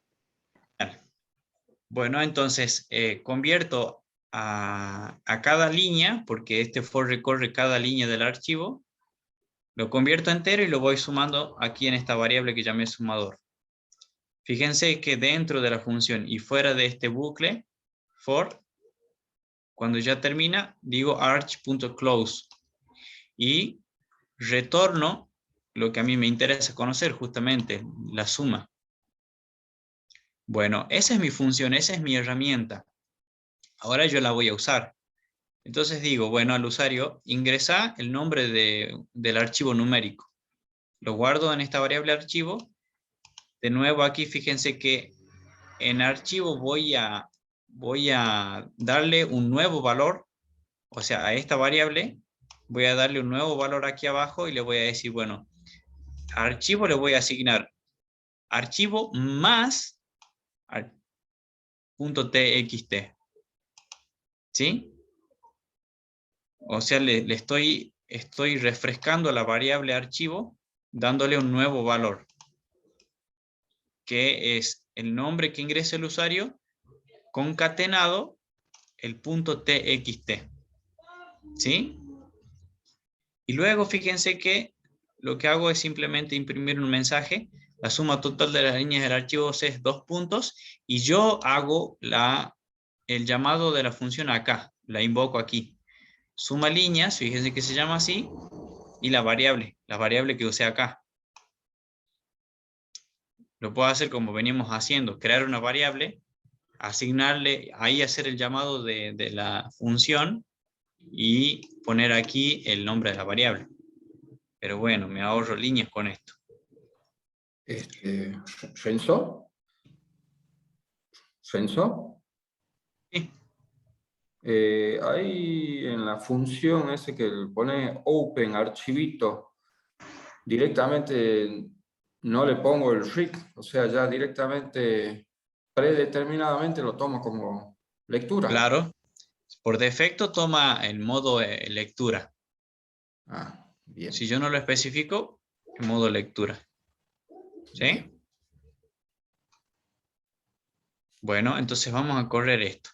Bueno, entonces convierto a cada línea, porque este for recorre cada línea del archivo, lo convierto entero y lo voy sumando aquí en esta variable que llamé sumador. Fíjense que dentro de la función y fuera de este bucle, for, cuando ya termina, digo arch.close y retorno lo que a mí me interesa conocer, justamente la suma. Bueno, esa es mi función, esa es mi herramienta. Ahora yo la voy a usar. Entonces digo, bueno, al usuario ingresa el nombre del archivo numérico. Lo guardo en esta variable archivo. De nuevo aquí fíjense que en archivo voy a darle un nuevo valor. O sea, a esta variable voy a darle un nuevo valor aquí abajo y le voy a decir, bueno, a archivo le voy a asignar archivo más .txt. ¿Sí? O sea, le estoy refrescando la variable archivo, dándole un nuevo valor, que es el nombre que ingresa el usuario, concatenado el .txt. ¿Sí? Y luego fíjense que lo que hago es simplemente imprimir un mensaje La suma total de las líneas del archivo es 2 puntos y yo hago el llamado de la función acá, la invoco aquí. Suma líneas, fíjense que se llama así, y la variable que usé acá. Lo puedo hacer como venimos haciendo, crear una variable, asignarle, ahí hacer el llamado de la función y poner aquí el nombre de la variable. Pero bueno, me ahorro líneas con esto. ¿Renzo? ¿Renzo? Sí. Ahí en la función ese que pone open archivito, directamente no le pongo el RIC, o sea, ya directamente, predeterminadamente lo tomo como lectura. Claro, por defecto toma el modo lectura. Ah, bien. Si yo no lo especifico, en modo lectura. ¿Sí? Bien. Bueno, entonces vamos a correr esto.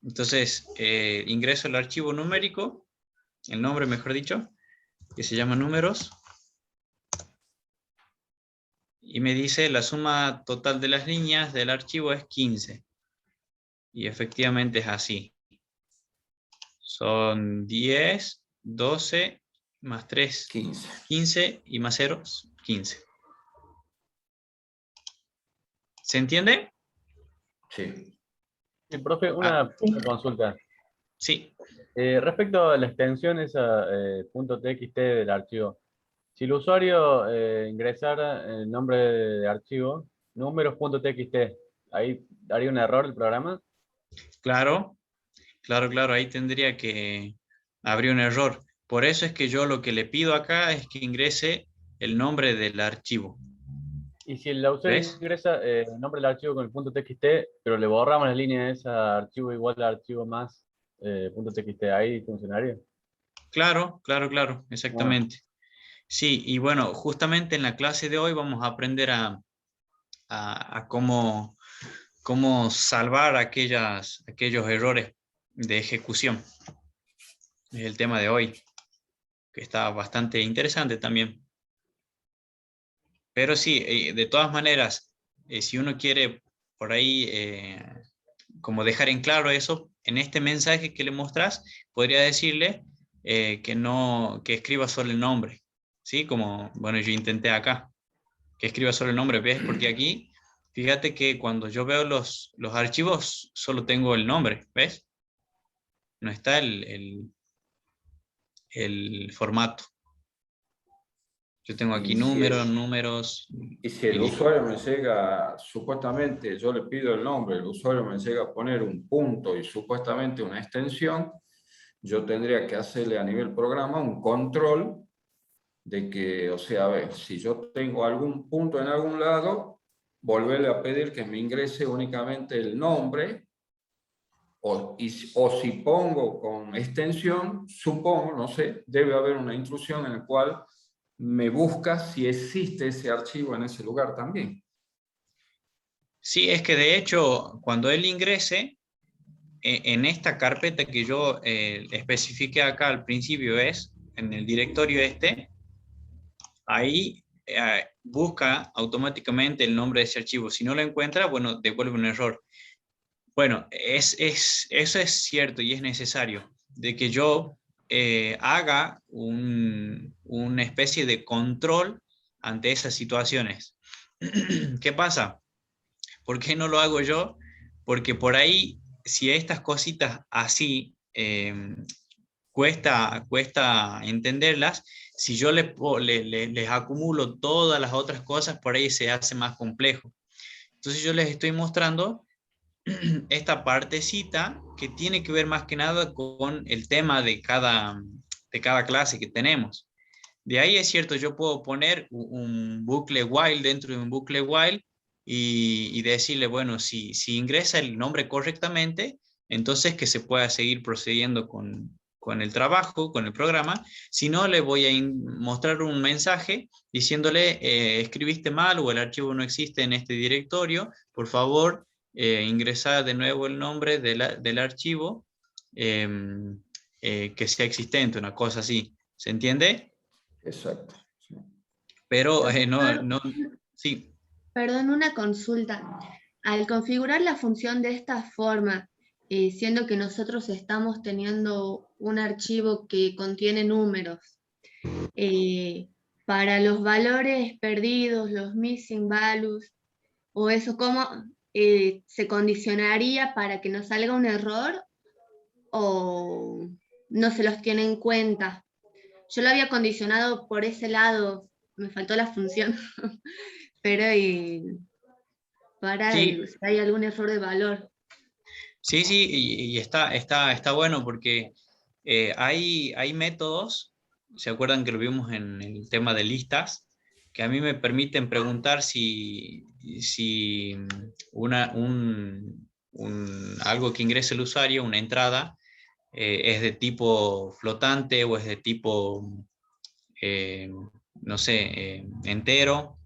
Entonces, ingreso el archivo numérico, el nombre mejor dicho, que se llama números. Y me dice la suma total de las líneas del archivo es 15. Y efectivamente es así. Son 10, 12, más 3, 15 y más 0, 15. ¿Se entiende? Sí. Sí, profe, una consulta. Sí. Respecto a la extensión esa .txt del archivo, si el usuario ingresara el nombre de archivo, números.txt, ¿ahí daría un error el programa? Claro, ahí tendría que abrir un error. Por eso es que yo lo que le pido acá es que ingrese el nombre del archivo. Y si el usuario ¿Ves? ingresa el nombre del archivo con el .txt, pero le borramos la línea de ese archivo igual al archivo más .txt, ¿ahí funcionaría? Claro, exactamente. Sí, y bueno, justamente en la clase de hoy vamos a aprender a cómo salvar aquellos errores de ejecución. Es el tema de hoy, que está bastante interesante también. Pero sí, de todas maneras, si uno quiere por ahí como dejar en claro eso, en este mensaje que le mostrás, podría decirle que escriba solo el nombre, ¿sí? Como, bueno, yo intenté acá, que escriba solo el nombre, ¿ves? Porque aquí, fíjate que cuando yo veo los archivos, solo tengo el nombre, ¿ves? No está el formato. Yo tengo aquí números. Y si el usuario me llega, supuestamente yo le pido el nombre, el usuario me llega a poner un punto y supuestamente una extensión, yo tendría que hacerle a nivel programa un control de que, o sea, a ver, si yo tengo algún punto en algún lado, volverle a pedir que me ingrese únicamente el nombre, o si pongo con extensión, supongo, no sé, debe haber una instrucción en la cual me busca si existe ese archivo en ese lugar también. Sí, es que de hecho, cuando él ingrese, en esta carpeta que yo especifiqué acá al principio es, en el directorio ahí busca automáticamente el nombre de ese archivo. Si no lo encuentra, bueno, devuelve un error. Bueno, eso es cierto y es necesario, de que yo haga una especie de control ante esas situaciones. ¿Qué pasa? ¿Por qué no lo hago yo? Porque por ahí, si estas cositas así cuesta entenderlas, si yo les acumulo todas las otras cosas, por ahí se hace más complejo. Entonces yo les estoy mostrando esta partecita que tiene que ver más que nada con el tema de cada clase que tenemos. De ahí es cierto, yo puedo poner un bucle while dentro de un bucle while y decirle, bueno, si ingresa el nombre correctamente, entonces que se pueda seguir procediendo con el trabajo, con el programa. Si no, le voy a mostrar un mensaje diciéndole, escribiste mal o el archivo no existe en este directorio, por favor, ingresar de nuevo el nombre del archivo que sea existente, una cosa así. ¿Se entiende? Exacto. Sí. Pero Profesor, sí. perdón, una consulta. Al configurar la función de esta forma, siendo que nosotros estamos teniendo un archivo que contiene números, para los valores perdidos, los missing values, o eso, ¿cómo se condicionaría para que nos salga un error o no se los tiene en cuenta? Yo lo había condicionado por ese lado, me faltó la función, pero para Sí, si hay algún error de valor. sí, y está bueno porque hay métodos, ¿se acuerdan que lo vimos en el tema de listas? Que a mí me permiten preguntar si algo que ingrese el usuario, una entrada, es de tipo flotante o es de tipo, eh, no sé, entero.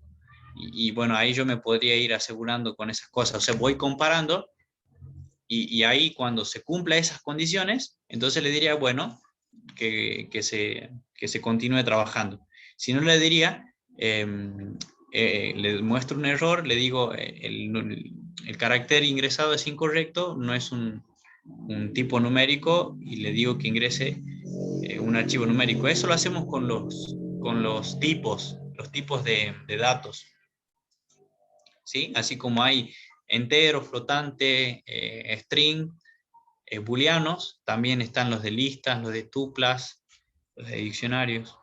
Y bueno, ahí yo me podría ir asegurando con esas cosas. O sea, voy comparando y ahí cuando se cumpla esas condiciones, entonces le diría, bueno, que se continúe trabajando. Si no, le diría, le muestro un error, le digo, el carácter ingresado es incorrecto, no es un tipo numérico, y le digo que ingrese un archivo numérico. Eso lo hacemos con los tipos de datos, ¿sí? Así como hay entero, flotante, string, booleanos, también están los de listas, los de tuplas, los de diccionarios,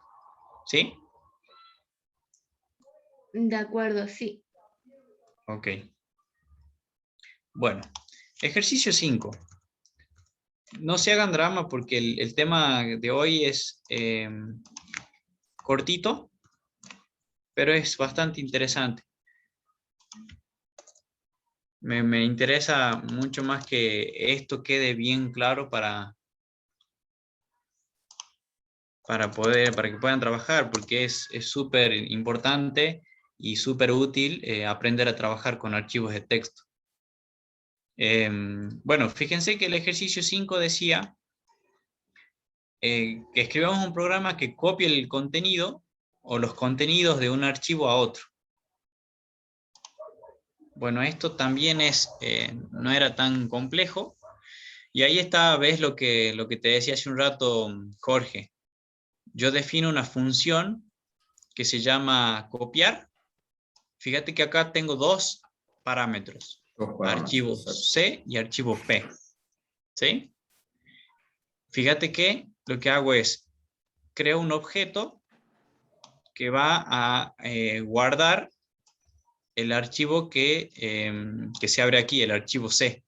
¿sí? De acuerdo, sí. Ok. Bueno, ejercicio 5. No se hagan drama porque el tema de hoy es cortito, pero es bastante interesante. Me interesa mucho más que esto quede bien claro para que puedan trabajar, porque es súper importante y súper útil aprender a trabajar con archivos de texto. Bueno, fíjense que el ejercicio 5 decía que escribamos un programa que copie el contenido o los contenidos de un archivo a otro. Bueno, esto también no era tan complejo. Y ahí está, ves lo que te decía hace un rato, Jorge. Yo defino una función que se llama copiar. Fíjate que acá tengo dos parámetros. Dos parámetros, Archivo exacto. C y archivo P. ¿Sí? Fíjate que lo que hago es, creo un objeto que va a guardar el archivo que se abre aquí, el archivo C.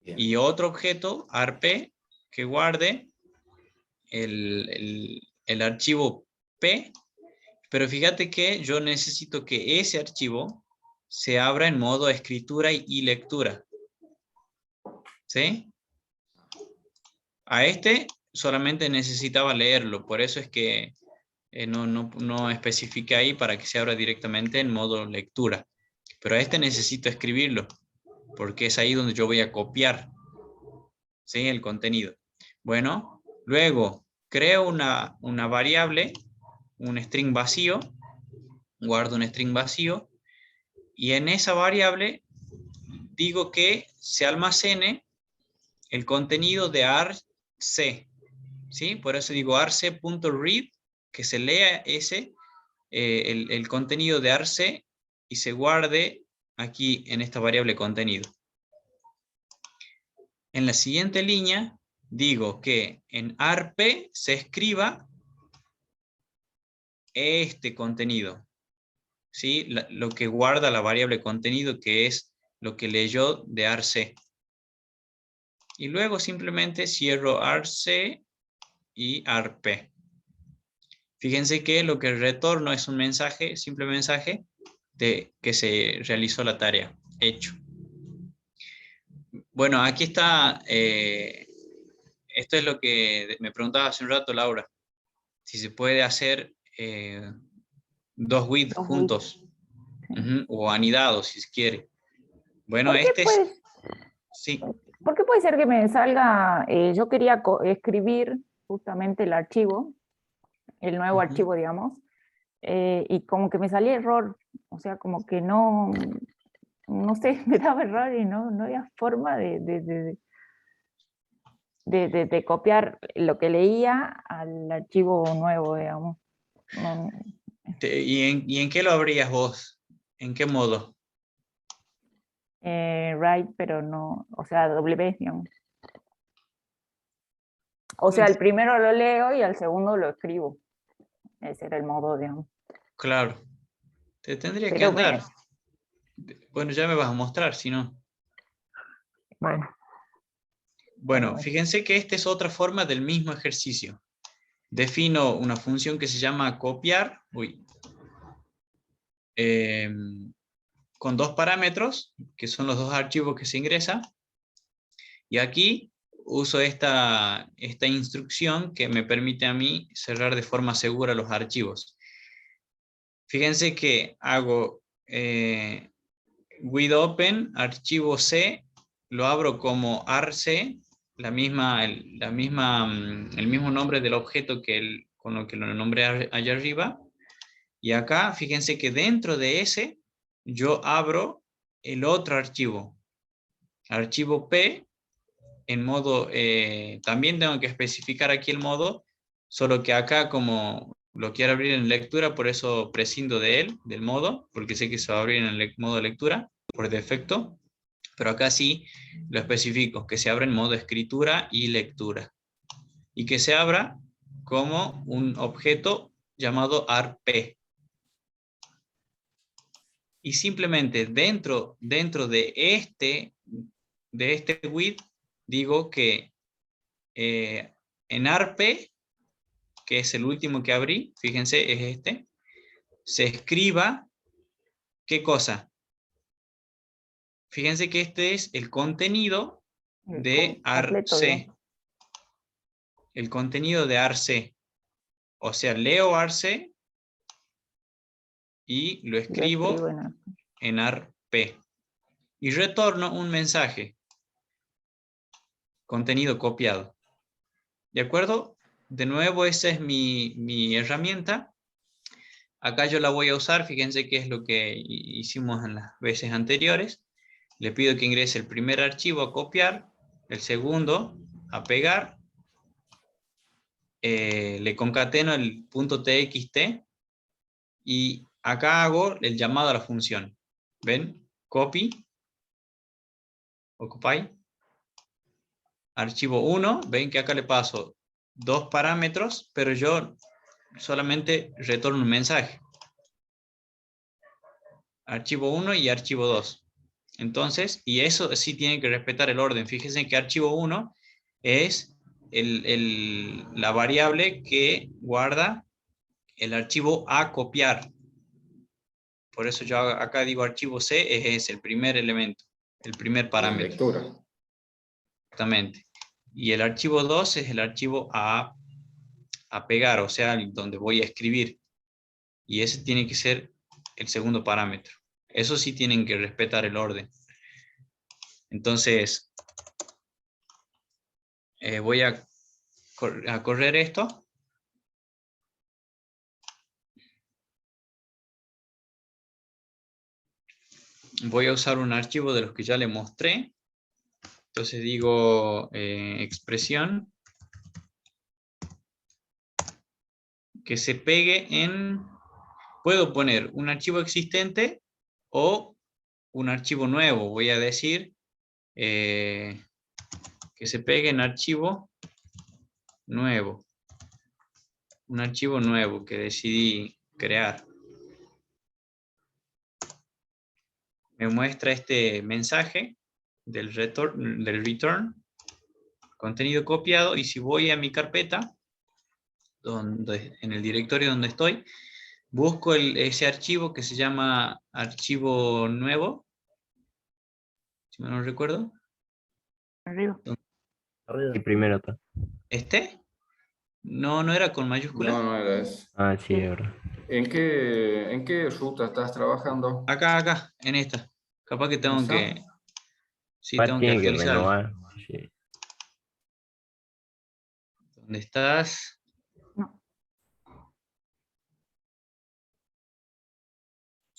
Bien. Y otro objeto, arp, que guarde el archivo P, pero fíjate que yo necesito que ese archivo se abra en modo escritura y lectura. ¿Sí? A este solamente necesitaba leerlo, por eso es que no especifique ahí para que se abra directamente en modo lectura. Pero a este necesito escribirlo, porque es ahí donde yo voy a copiar, ¿sí?, el contenido. Bueno, luego creo una variable, un string vacío, guardo un string vacío, y en esa variable digo que se almacene el contenido de arc, ¿sí? Por eso digo arc.read, que se lea el contenido de arc y se guarde aquí en esta variable contenido. En la siguiente línea digo que en arp se escriba este contenido, ¿sí? Lo que guarda la variable contenido, que es lo que leyó de arc. Y luego simplemente cierro arc y arp. Fíjense que lo que retorno es un mensaje, simple mensaje de que se realizó la tarea, hecho. Bueno, aquí está, esto es lo que me preguntaba hace un rato Laura, si se puede hacer dos with juntos, o anidados si se quiere. Bueno, ¿Por qué este es, puedes? Sí, Porque puede ser que me salga, yo quería escribir justamente el archivo, el nuevo Ujú. archivo, digamos, y como que me salía error, o sea, como que no sé, me daba error y no había forma de copiar lo que leía al archivo nuevo, digamos. No, ¿Y en qué lo abrías vos? ¿En qué modo? write, pero no, o sea, W, digamos. O sea, el primero lo leo y al segundo lo escribo. Ese era el modo, digamos. Claro, te tendría que Pero andar. Bueno, ya me vas a mostrar, si no. bueno, Bueno, fíjense que esta es otra forma del mismo ejercicio. Defino una función que se llama copiar, con dos parámetros, que son los dos archivos que se ingresan. Y aquí uso esta instrucción que me permite a mí cerrar de forma segura los archivos. Fíjense que hago with open, archivo C, lo abro como arc, el mismo nombre del objeto con lo que lo nombré allá arriba. Y acá, fíjense que dentro de ese, yo abro el otro archivo P, en modo, también tengo que especificar aquí el modo, solo que acá como lo quiero abrir en lectura, por eso prescindo de él, del modo, porque sé que se va a abrir en el modo lectura por defecto, pero acá sí lo especifico, que se abra en modo escritura y lectura, y que se abra como un objeto llamado arp. Y simplemente dentro de este with, digo que en arp, que es el último que abrí, fíjense, es este, se escriba, ¿qué cosa? Fíjense que este es el contenido de completo, arc. digamos. El contenido de arc. O sea, leo arc y lo escribo en arp. Y retorno un mensaje. Contenido copiado. ¿De acuerdo? De nuevo, esa es mi herramienta. Acá yo la voy a usar, fíjense qué es lo que hicimos en las veces anteriores. Le pido que ingrese el primer archivo a copiar, el segundo a pegar, le concateno el punto .txt y acá hago el llamado a la función. ¿Ven? Copy, occupy, archivo 1, ven que acá le paso dos parámetros, pero yo solamente retorno un mensaje. Archivo 1 y archivo 2. Entonces, y eso sí tiene que respetar el orden. Fíjense que archivo 1 es la variable que guarda el archivo a copiar. Por eso yo acá digo archivo C, es el primer elemento, el primer parámetro. Lectura. Exactamente. Y el archivo 2 es el archivo a pegar, o sea, donde voy a escribir. Y ese tiene que ser el segundo parámetro. Eso sí tienen que respetar el orden. Entonces, voy a correr esto. Voy a usar un archivo de los que ya le mostré. Entonces digo expresión que se pegue en... Puedo poner un archivo existente o un archivo nuevo. Voy a decir que se pegue en archivo nuevo. Un archivo nuevo que decidí crear. Me muestra este mensaje del return, contenido copiado, y si voy a mi carpeta, en el directorio donde estoy, busco ese archivo que se llama archivo nuevo, si me no recuerdo. Arriba. Y primero está. ¿Este? No era con mayúscula. No era eso. Ah, sí, es verdad. ¿En qué ruta estás trabajando? Acá, en esta. Capaz que tengo ¿Esa? que... Sí, Igual tengo que tiene que actualizarlo. renovar. Sí. ¿Dónde estás? No.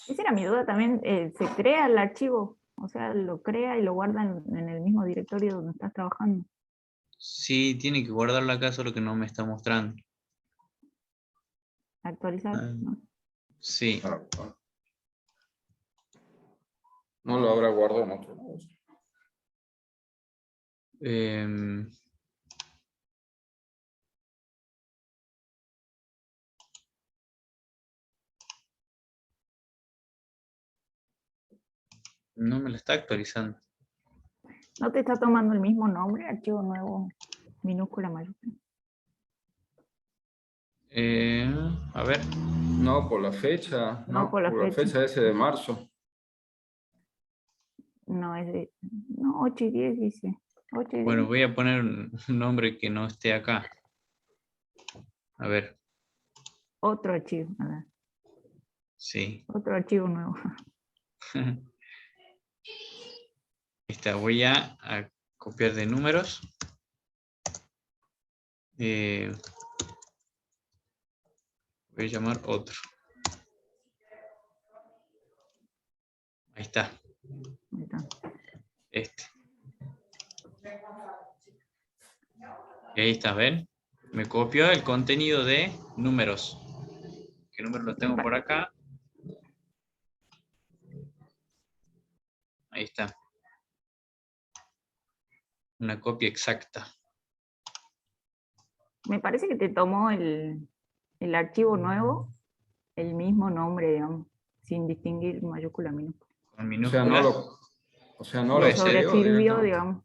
Esa era mi duda también. ¿Se crea el archivo? O sea, lo crea y lo guarda en el mismo directorio donde estás trabajando. Sí, tiene que guardarlo acá, solo que no me está mostrando. Actualizar. Ah. ¿No? Sí. No lo habrá guardado en otro lado. Em, no me lo está actualizando. ¿No te está tomando el mismo nombre? Archivo nuevo, minúscula, mayúscula. A ver. No, por la fecha. No, por la fecha. fecha ese de marzo. No, es de... No, 8 y 10 dice. 8 y Bueno, 10. voy a poner un nombre que no esté acá. A ver. Otro archivo. A ver. Sí. Otro archivo nuevo. Ahí está. Voy a copiar de números. Voy a llamar otro. Ahí está. Ahí está. Este. Y ahí está, ¿ven? Me copió el contenido de números. ¿Qué número lo tengo por acá? Ahí está. Una copia exacta. Me parece que te tomó el archivo nuevo, el mismo nombre, digamos, sin distinguir mayúscula, minúscula. Con O sea, no minúsculas. lo, o sea, no Lo lo Puede ser. escribió sobresirvió, directamente. digamos.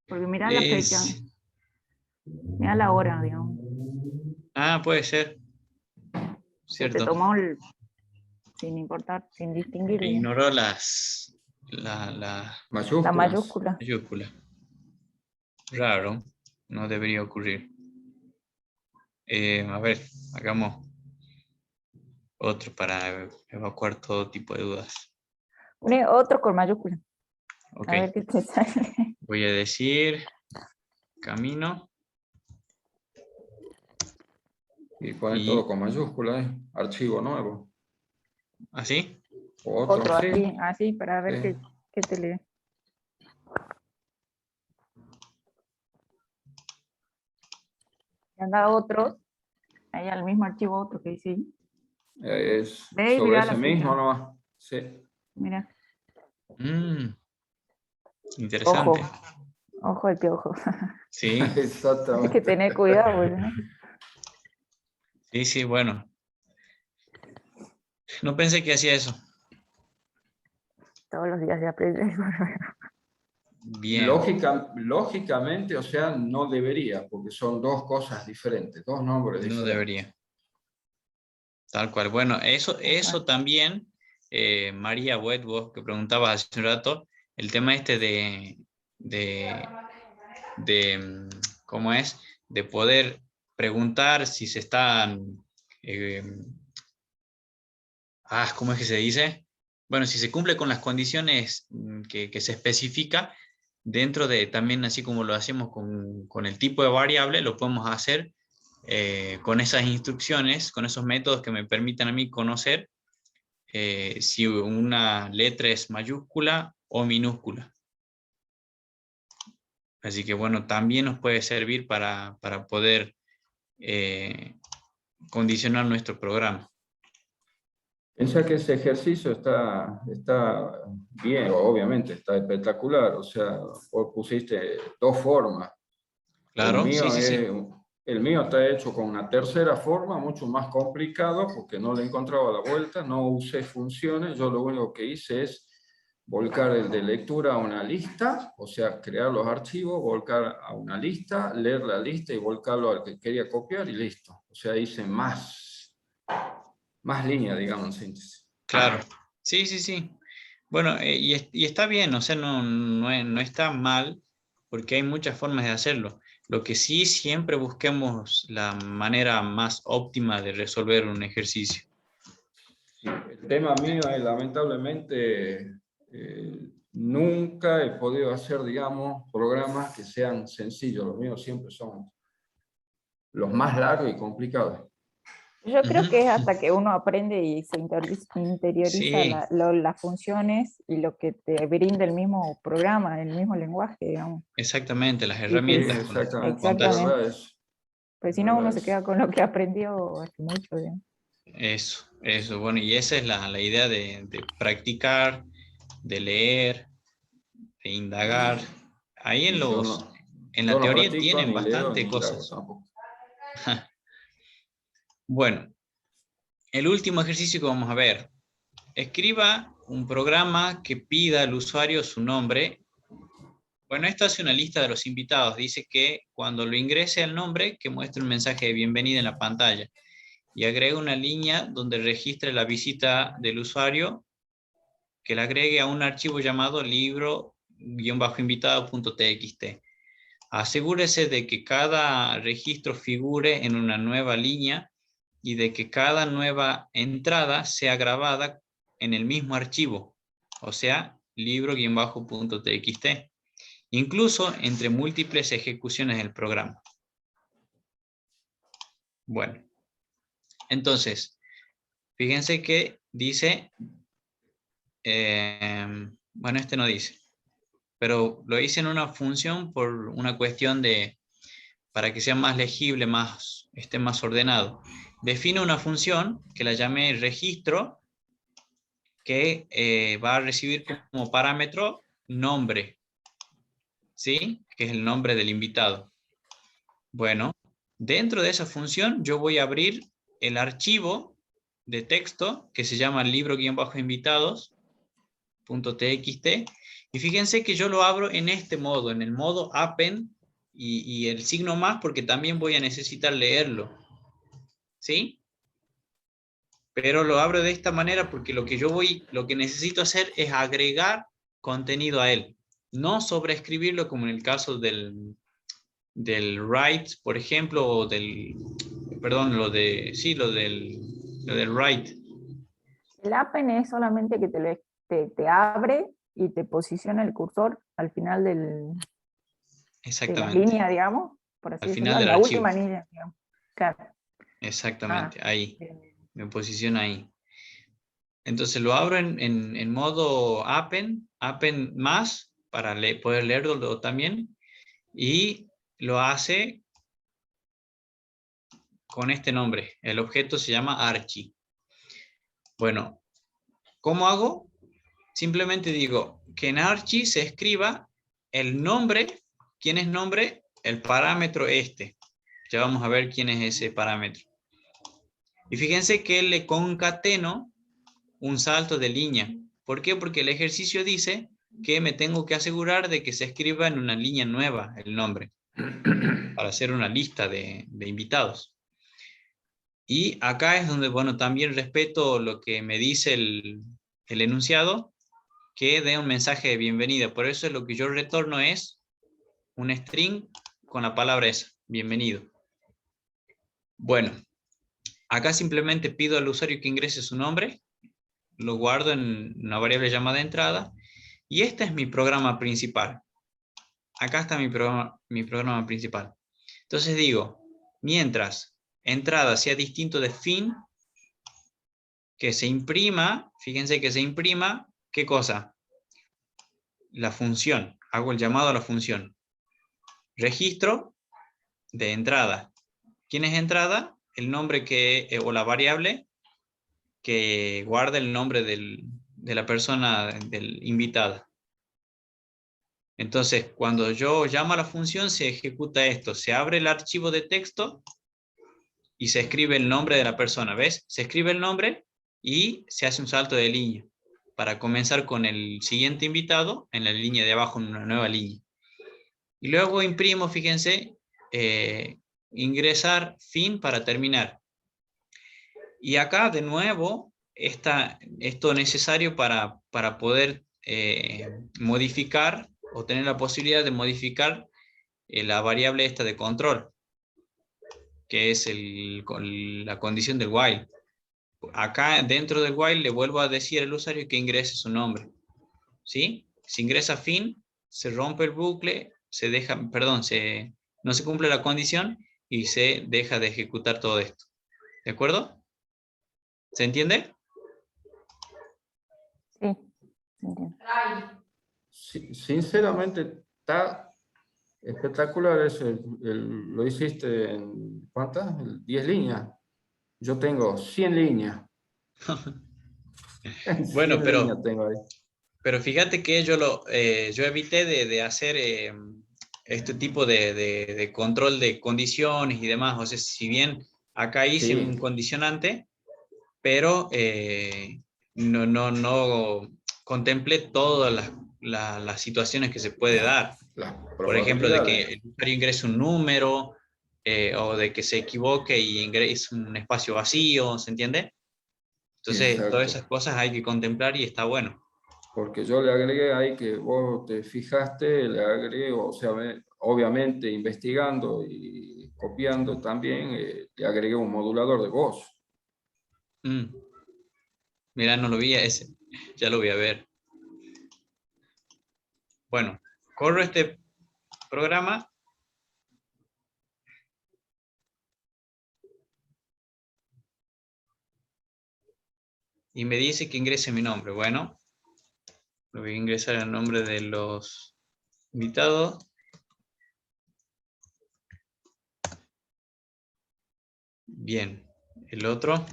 Porque mirá la fecha, mirá la hora, digamos. Ah, puede ser. Se te Cierto. tomó sin importar, sin distinguir, digamos, Ignoró la la mayúscula. mayúscula. Raro. No debería ocurrir. A ver, hagamos otro para evacuar todo tipo de dudas. Pone otro con mayúscula. Ok. A ver qué te sale. Voy a decir camino. Y pone Y- todo con mayúsculas, archivo nuevo. ¿Así? O otro, Otro sí. así, para ver Sí. qué te lee. Y anda otro, ahí al mismo archivo otro que dice ahí. Es Ve y sobre mirá ese la fecha. mismo nomás. Sí. Mira, Interesante. ojo el piojo. Sí, Hay que Exactamente. tener cuidado, pues, ¿no? sí, sí, bueno. No pensé que hacía eso. Todos los días se aprende. Bien. Lógicamente, o sea, no debería, porque son dos cosas diferentes, dos nombres No diferentes. debería. Tal cual. Bueno, eso también, María Wedwos, que preguntaba hace un rato, el tema este ¿cómo es? De poder preguntar si se están, ¿cómo es que se dice? Bueno, si se cumple con las condiciones que se especifica, dentro de también, así como lo hacemos con el tipo de variable, lo podemos hacer con esas instrucciones, con esos métodos que me permitan a mí conocer si una letra es mayúscula o minúscula. Así que bueno, también nos puede servir para poder condicionar nuestro programa. Piensa que ese ejercicio está bien, obviamente, está espectacular. O sea, vos pusiste dos formas. Claro, sí, sí, sí. El mío está hecho con una tercera forma, mucho más complicado, porque no le encontraba la vuelta, no usé funciones. Yo lo único que hice es volcar el de lectura a una lista, o sea, crear los archivos, volcar a una lista, leer la lista y volcarlo al que quería copiar y listo. O sea, hice más líneas, digamos, en síntesis. Claro, sí, sí, sí. Bueno, y está bien, o sea, no está mal, porque hay muchas formas de hacerlo. Lo que sí, siempre busquemos la manera más óptima de resolver un ejercicio. Sí, el tema mío es, lamentablemente, nunca he podido hacer, digamos, programas que sean sencillos. Los míos siempre son los más largos y complicados. Yo creo que es hasta que uno aprende y se interioriza Sí. las funciones y lo que te brinda el mismo programa, el mismo lenguaje, digamos. Exactamente, las que- herramientas con las que Exactamente, contás. Exactamente. verdad es. Pues si no, uno verdad se es. queda con lo que aprendió hace mucho, digamos. Eso, bueno, y esa es la idea de practicar, de leer, de indagar. Ahí Y en yo la no teoría practico, tienen ni leo, bastante ni indago cosas. tampoco. Bueno, el último ejercicio que vamos a ver. Escriba un programa que pida al usuario su nombre. Bueno, esto hace una lista de los invitados. Dice que cuando lo ingrese al nombre, que muestre un mensaje de bienvenida en la pantalla. Y agrega una línea donde registre la visita del usuario, que la agregue a un archivo llamado libro-invitado.txt. Asegúrese de que cada registro figure en una nueva línea y de que cada nueva entrada sea grabada en el mismo archivo, o sea, libro-.txt, incluso entre múltiples ejecuciones del programa. Bueno, entonces, fíjense que dice, bueno, este no dice, pero lo hice en una función por una cuestión de, para que sea más legible, esté más ordenado. Defino una función que la llamé registro, que va a recibir como parámetro nombre, ¿sí? Que es el nombre del invitado. Bueno, dentro de esa función yo voy a abrir el archivo de texto que se llama libro-invitados.txt, y fíjense que yo lo abro en este modo, en el modo append, y el signo más porque también voy a necesitar leerlo, ¿sí? Pero lo abro de esta manera porque lo que necesito hacer es agregar contenido a él, no sobreescribirlo como en el caso del write, por ejemplo, o perdón, lo del write. El append es solamente que te abre y te posiciona el cursor al final de la Exactamente, línea, digamos, por así al decirlo, final del la archivo. última línea, digamos. Claro. Exactamente, ahí, Bien. me posiciona ahí. Entonces lo abro en modo append más, para poder leerlo también, y lo hace con este nombre. El objeto se llama Archie. Bueno, ¿cómo hago? Simplemente digo que en Archie se escriba el nombre. ¿Quién es nombre? El parámetro este. Ya vamos a ver quién es ese parámetro. Y fíjense que le concateno un salto de línea. ¿Por qué? Porque el ejercicio dice que me tengo que asegurar de que se escriba en una línea nueva el nombre, para hacer una lista de invitados. Y acá es donde, bueno, también respeto lo que me dice el enunciado, que dé un mensaje de bienvenida. Por eso lo que yo retorno es un string con la palabra esa, bienvenido. Bueno, acá simplemente pido al usuario que ingrese su nombre, lo guardo en una variable llamada entrada, y este es mi programa principal. Acá está mi programa principal. Entonces digo, mientras entrada sea distinto de fin, que se imprima, fíjense que se imprima, ¿qué cosa? La función, hago el llamado a la función. Registro de entrada. ¿Quién es entrada? El nombre o la variable que guarda el nombre de la persona invitada. Entonces, cuando yo llamo a la función, se ejecuta esto. Se abre el archivo de texto y se escribe el nombre de la persona. ¿Ves? Se escribe el nombre y se hace un salto de línea para comenzar con el siguiente invitado en la línea de abajo, en una nueva línea. Y luego imprimo, fíjense, ingresar fin para terminar. Y acá de nuevo está esto necesario para poder modificar o tener la posibilidad de modificar la variable esta de control, que es la condición del while. Acá dentro del while le vuelvo a decir al usuario que ingrese su nombre, ¿sí? si ingresa fin, se rompe el bucle, se deja, perdón, no se cumple la condición y se deja de ejecutar todo esto. ¿De acuerdo? ¿Se entiende? Sí, entiendo. Sí, sinceramente, está espectacular eso. Lo hiciste en ¿cuántas? 10 líneas. Yo tengo 100 líneas. Bueno, 100 líneas tengo ahí. pero fíjate que yo evité de hacer este tipo de control de condiciones y demás. O sea, si bien acá hice Sí. un condicionante, pero no contemplé todas las situaciones que se puede dar. Las Por ejemplo, de que probabilidades. el usuario ingrese un número o de que se equivoque y ingrese un espacio vacío, ¿se entiende? Entonces, todas esas Exacto. cosas hay que contemplar y está bueno. Porque yo le agregué ahí que vos te fijaste, le agregué, o sea, obviamente investigando y copiando también, le agregué un modulador de voz. Mira, no lo vi a ese. Ya lo voy a ver. Bueno, corro este programa. Y me dice que ingrese mi nombre. Bueno, lo voy a ingresar el nombre de los invitados. Bien, el otro.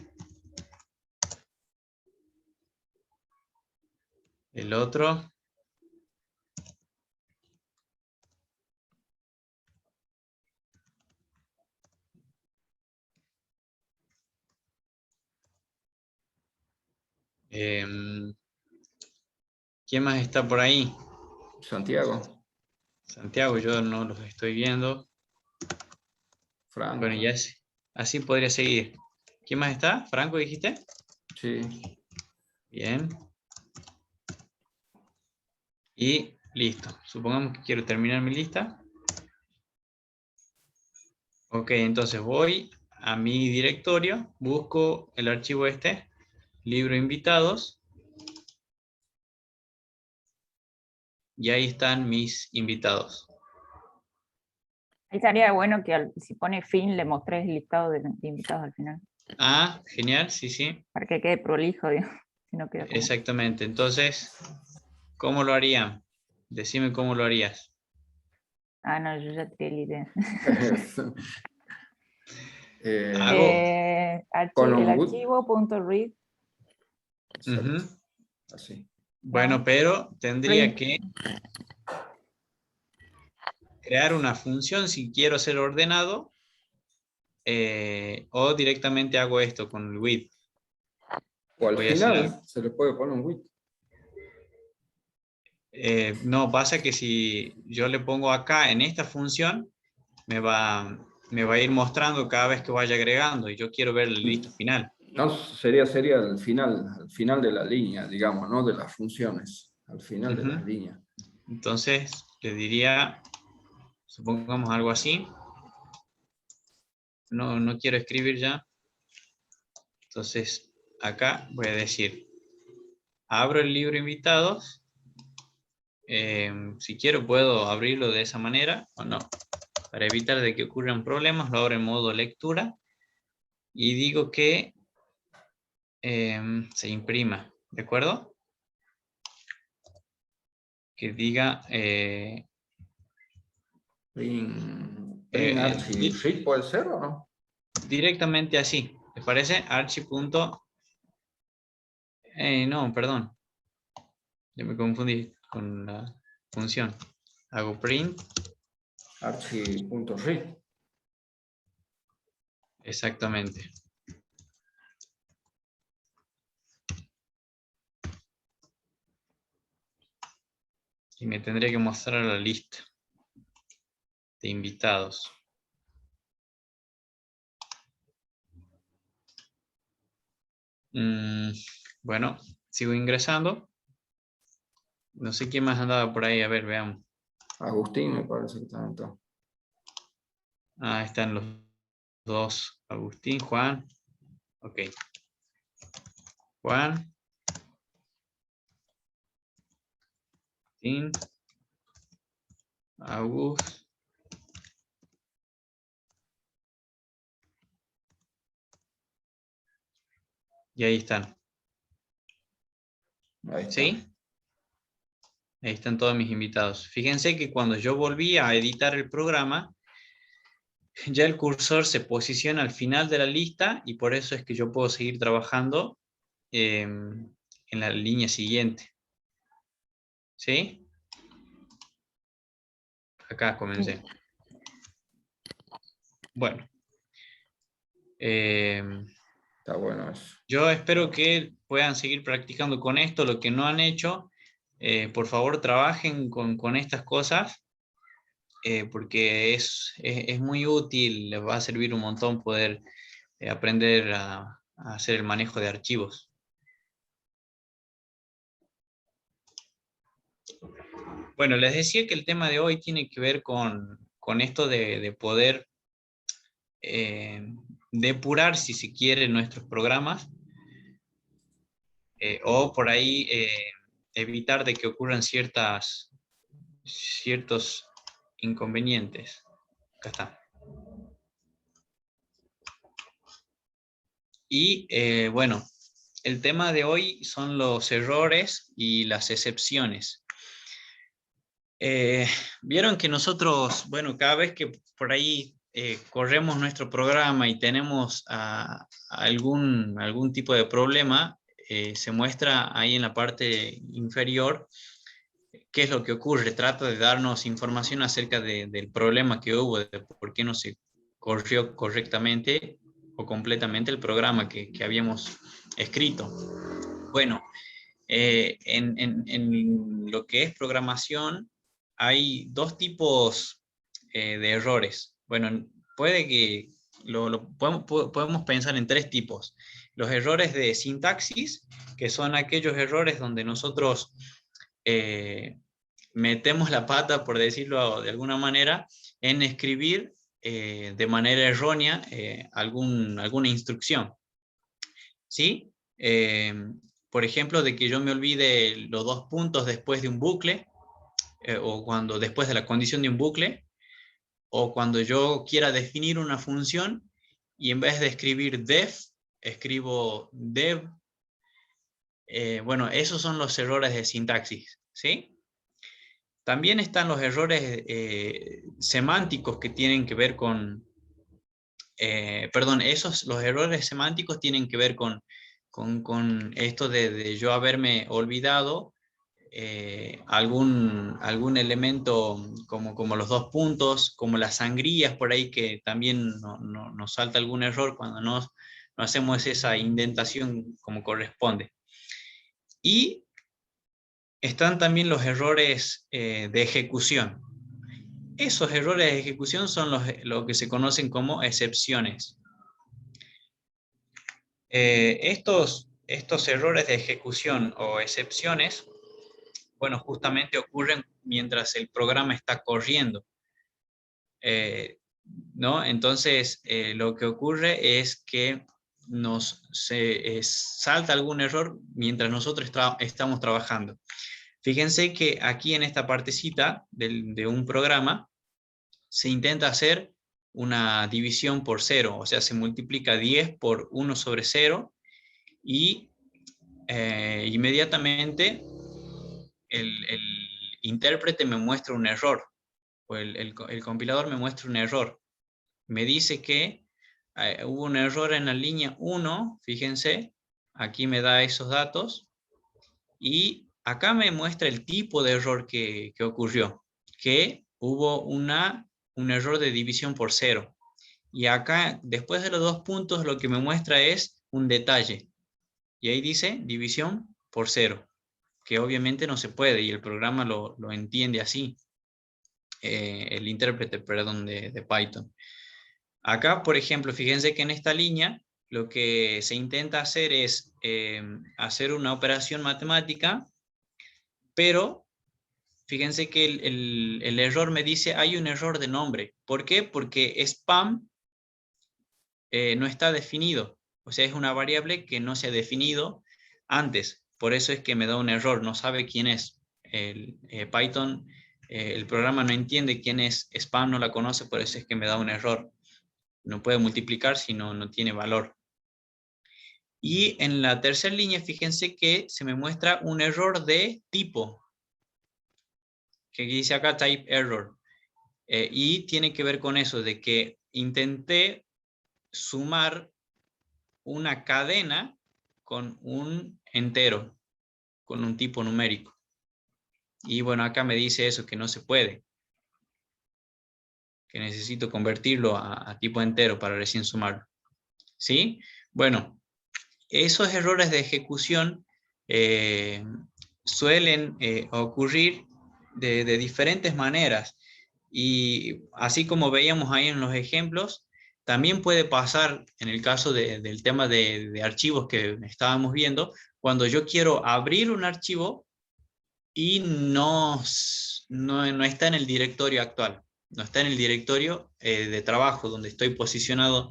El otro. ¿Quién más está por ahí? Santiago, Santiago, yo no los estoy viendo. Franco. Bueno, ya así podría seguir. ¿Quién más está? ¿Franco dijiste? Sí. Bien. Y listo. Supongamos que quiero terminar mi lista. Ok, entonces voy a mi directorio, busco el archivo este, libro invitados, y ahí están mis invitados. Ahí estaría bueno que si pone fin le mostres el listado de invitados al final, Ah, genial, sí, sí. para que quede prolijo, digamos, si no queda como... Exactamente. Entonces, ¿cómo lo harían? Decime cómo lo harías. Ah, no, yo ya tiré la idea. Hago. Con El un archivo.read. Ujú. Así. Bueno, pero tendría Print. que crear una función si quiero ser ordenado, o directamente hago esto con el with. O al Voy a hacer algo. final se le puede poner un with. No, pasa que si yo le pongo acá en esta función, me va a ir mostrando cada vez que vaya agregando y yo quiero ver el listo final. No, sería al final de la línea, digamos, ¿no? De las funciones, al final de las líneas. Entonces, le diría, supongamos algo así. No quiero escribir ya. Entonces, acá voy a decir, abro el libro invitados. Si quiero puedo abrirlo de esa manera o no. Para evitar de que ocurran problemas, lo abro en modo lectura y digo que se imprima, ¿de acuerdo? Que diga Print archi puede ser o no? directamente así, ¿te parece? Archi. No, perdón. Yo me confundí con la función. Hago print. Archi.read. Exactamente. Y me tendría que mostrar la lista de invitados. Bueno, sigo ingresando. No sé quién más andaba por ahí. A ver, veamos. Agustín me parece que también está. Ah, están los dos. Agustín, Juan. Ok. Juan. Martín, Agus. Y ahí están. Ahí está. ¿Sí? Ahí están todos mis invitados. Fíjense que cuando yo volví a editar el programa, ya el cursor se posiciona al final de la lista y por eso es que yo puedo seguir trabajando en la línea siguiente. ¿Sí? Acá comencé. Bueno. Está bueno eso. Yo espero que puedan seguir practicando con esto. Lo que no han hecho, por favor trabajen con estas cosas, porque es muy útil, les va a servir un montón poder aprender a hacer el manejo de archivos. Bueno, les decía que el tema de hoy tiene que ver con esto de poder depurar, si se quiere, nuestros programas, o por ahí evitar de que ocurran ciertos inconvenientes. Acá está. Y bueno, el tema de hoy son los errores y las excepciones. Vieron que nosotros, bueno, cada vez que por ahí corremos nuestro programa y tenemos algún tipo de problema, se muestra ahí en la parte inferior qué es lo que ocurre. Trata de darnos información acerca del problema que hubo, de por qué no se corrió correctamente o completamente el programa que habíamos escrito. Bueno, en lo que es programación hay dos tipos de errores. Bueno, puede que podemos pensar en tres tipos. Los errores de sintaxis, que son aquellos errores donde nosotros metemos la pata, por decirlo de alguna manera, en escribir de manera errónea alguna instrucción. ¿Sí? Por ejemplo, de que yo me olvide los dos puntos después de un bucle, o después de la condición de un bucle, o cuando yo quiera definir una función y en vez de escribir def, escribo dev. Bueno, esos son los errores de sintaxis, ¿sí? También están los errores semánticos que tienen que ver con... los errores semánticos tienen que ver con esto de yo haberme olvidado algún elemento como los dos puntos, como las sangrías por ahí, que también nos salta algún error cuando no hacemos esa indentación como corresponde. Y están también los errores de ejecución. Esos errores de ejecución son lo que se conocen como excepciones. Estos errores de ejecución o excepciones, bueno, justamente ocurren mientras el programa está corriendo. ¿No? Entonces, lo que ocurre es que salta algún error mientras nosotros estamos trabajando. Fíjense que aquí en esta partecita de un programa se intenta hacer una división por 0, o sea, se multiplica 10 por 1 sobre 0 y inmediatamente el intérprete me muestra un error, o el compilador me muestra un error. Me dice que hubo un error en la línea 1, fíjense, aquí me da esos datos, y acá me muestra el tipo de error que ocurrió, que hubo un error de división por 0. Y acá, después de los dos puntos, lo que me muestra es un detalle. Y ahí dice división por 0, que obviamente no se puede, y el programa lo entiende así, el intérprete, perdón, de Python. Acá, por ejemplo, fíjense que en esta línea lo que se intenta hacer es hacer una operación matemática, pero fíjense que el error me dice hay un error de nombre. ¿Por qué? Porque spam no está definido. O sea, es una variable que no se ha definido antes. Por eso es que me da un error, no sabe quién es. Python, el programa no entiende quién es spam, no la conoce, por eso es que me da un error. No puede multiplicar si no tiene valor. Y en la tercera línea, fíjense que se me muestra un error de tipo, que dice acá type error. Y tiene que ver con eso, de que intenté sumar una cadena con un entero, con un tipo numérico. Y bueno, acá me dice eso, que no se puede. Que necesito convertirlo a tipo entero para recién sumarlo. ¿Sí? Bueno, esos errores de ejecución suelen ocurrir de diferentes maneras. Y así como veíamos ahí en los ejemplos, también puede pasar en el caso del tema de archivos que estábamos viendo, cuando yo quiero abrir un archivo y no está en el directorio actual, no está en el directorio de trabajo donde estoy posicionado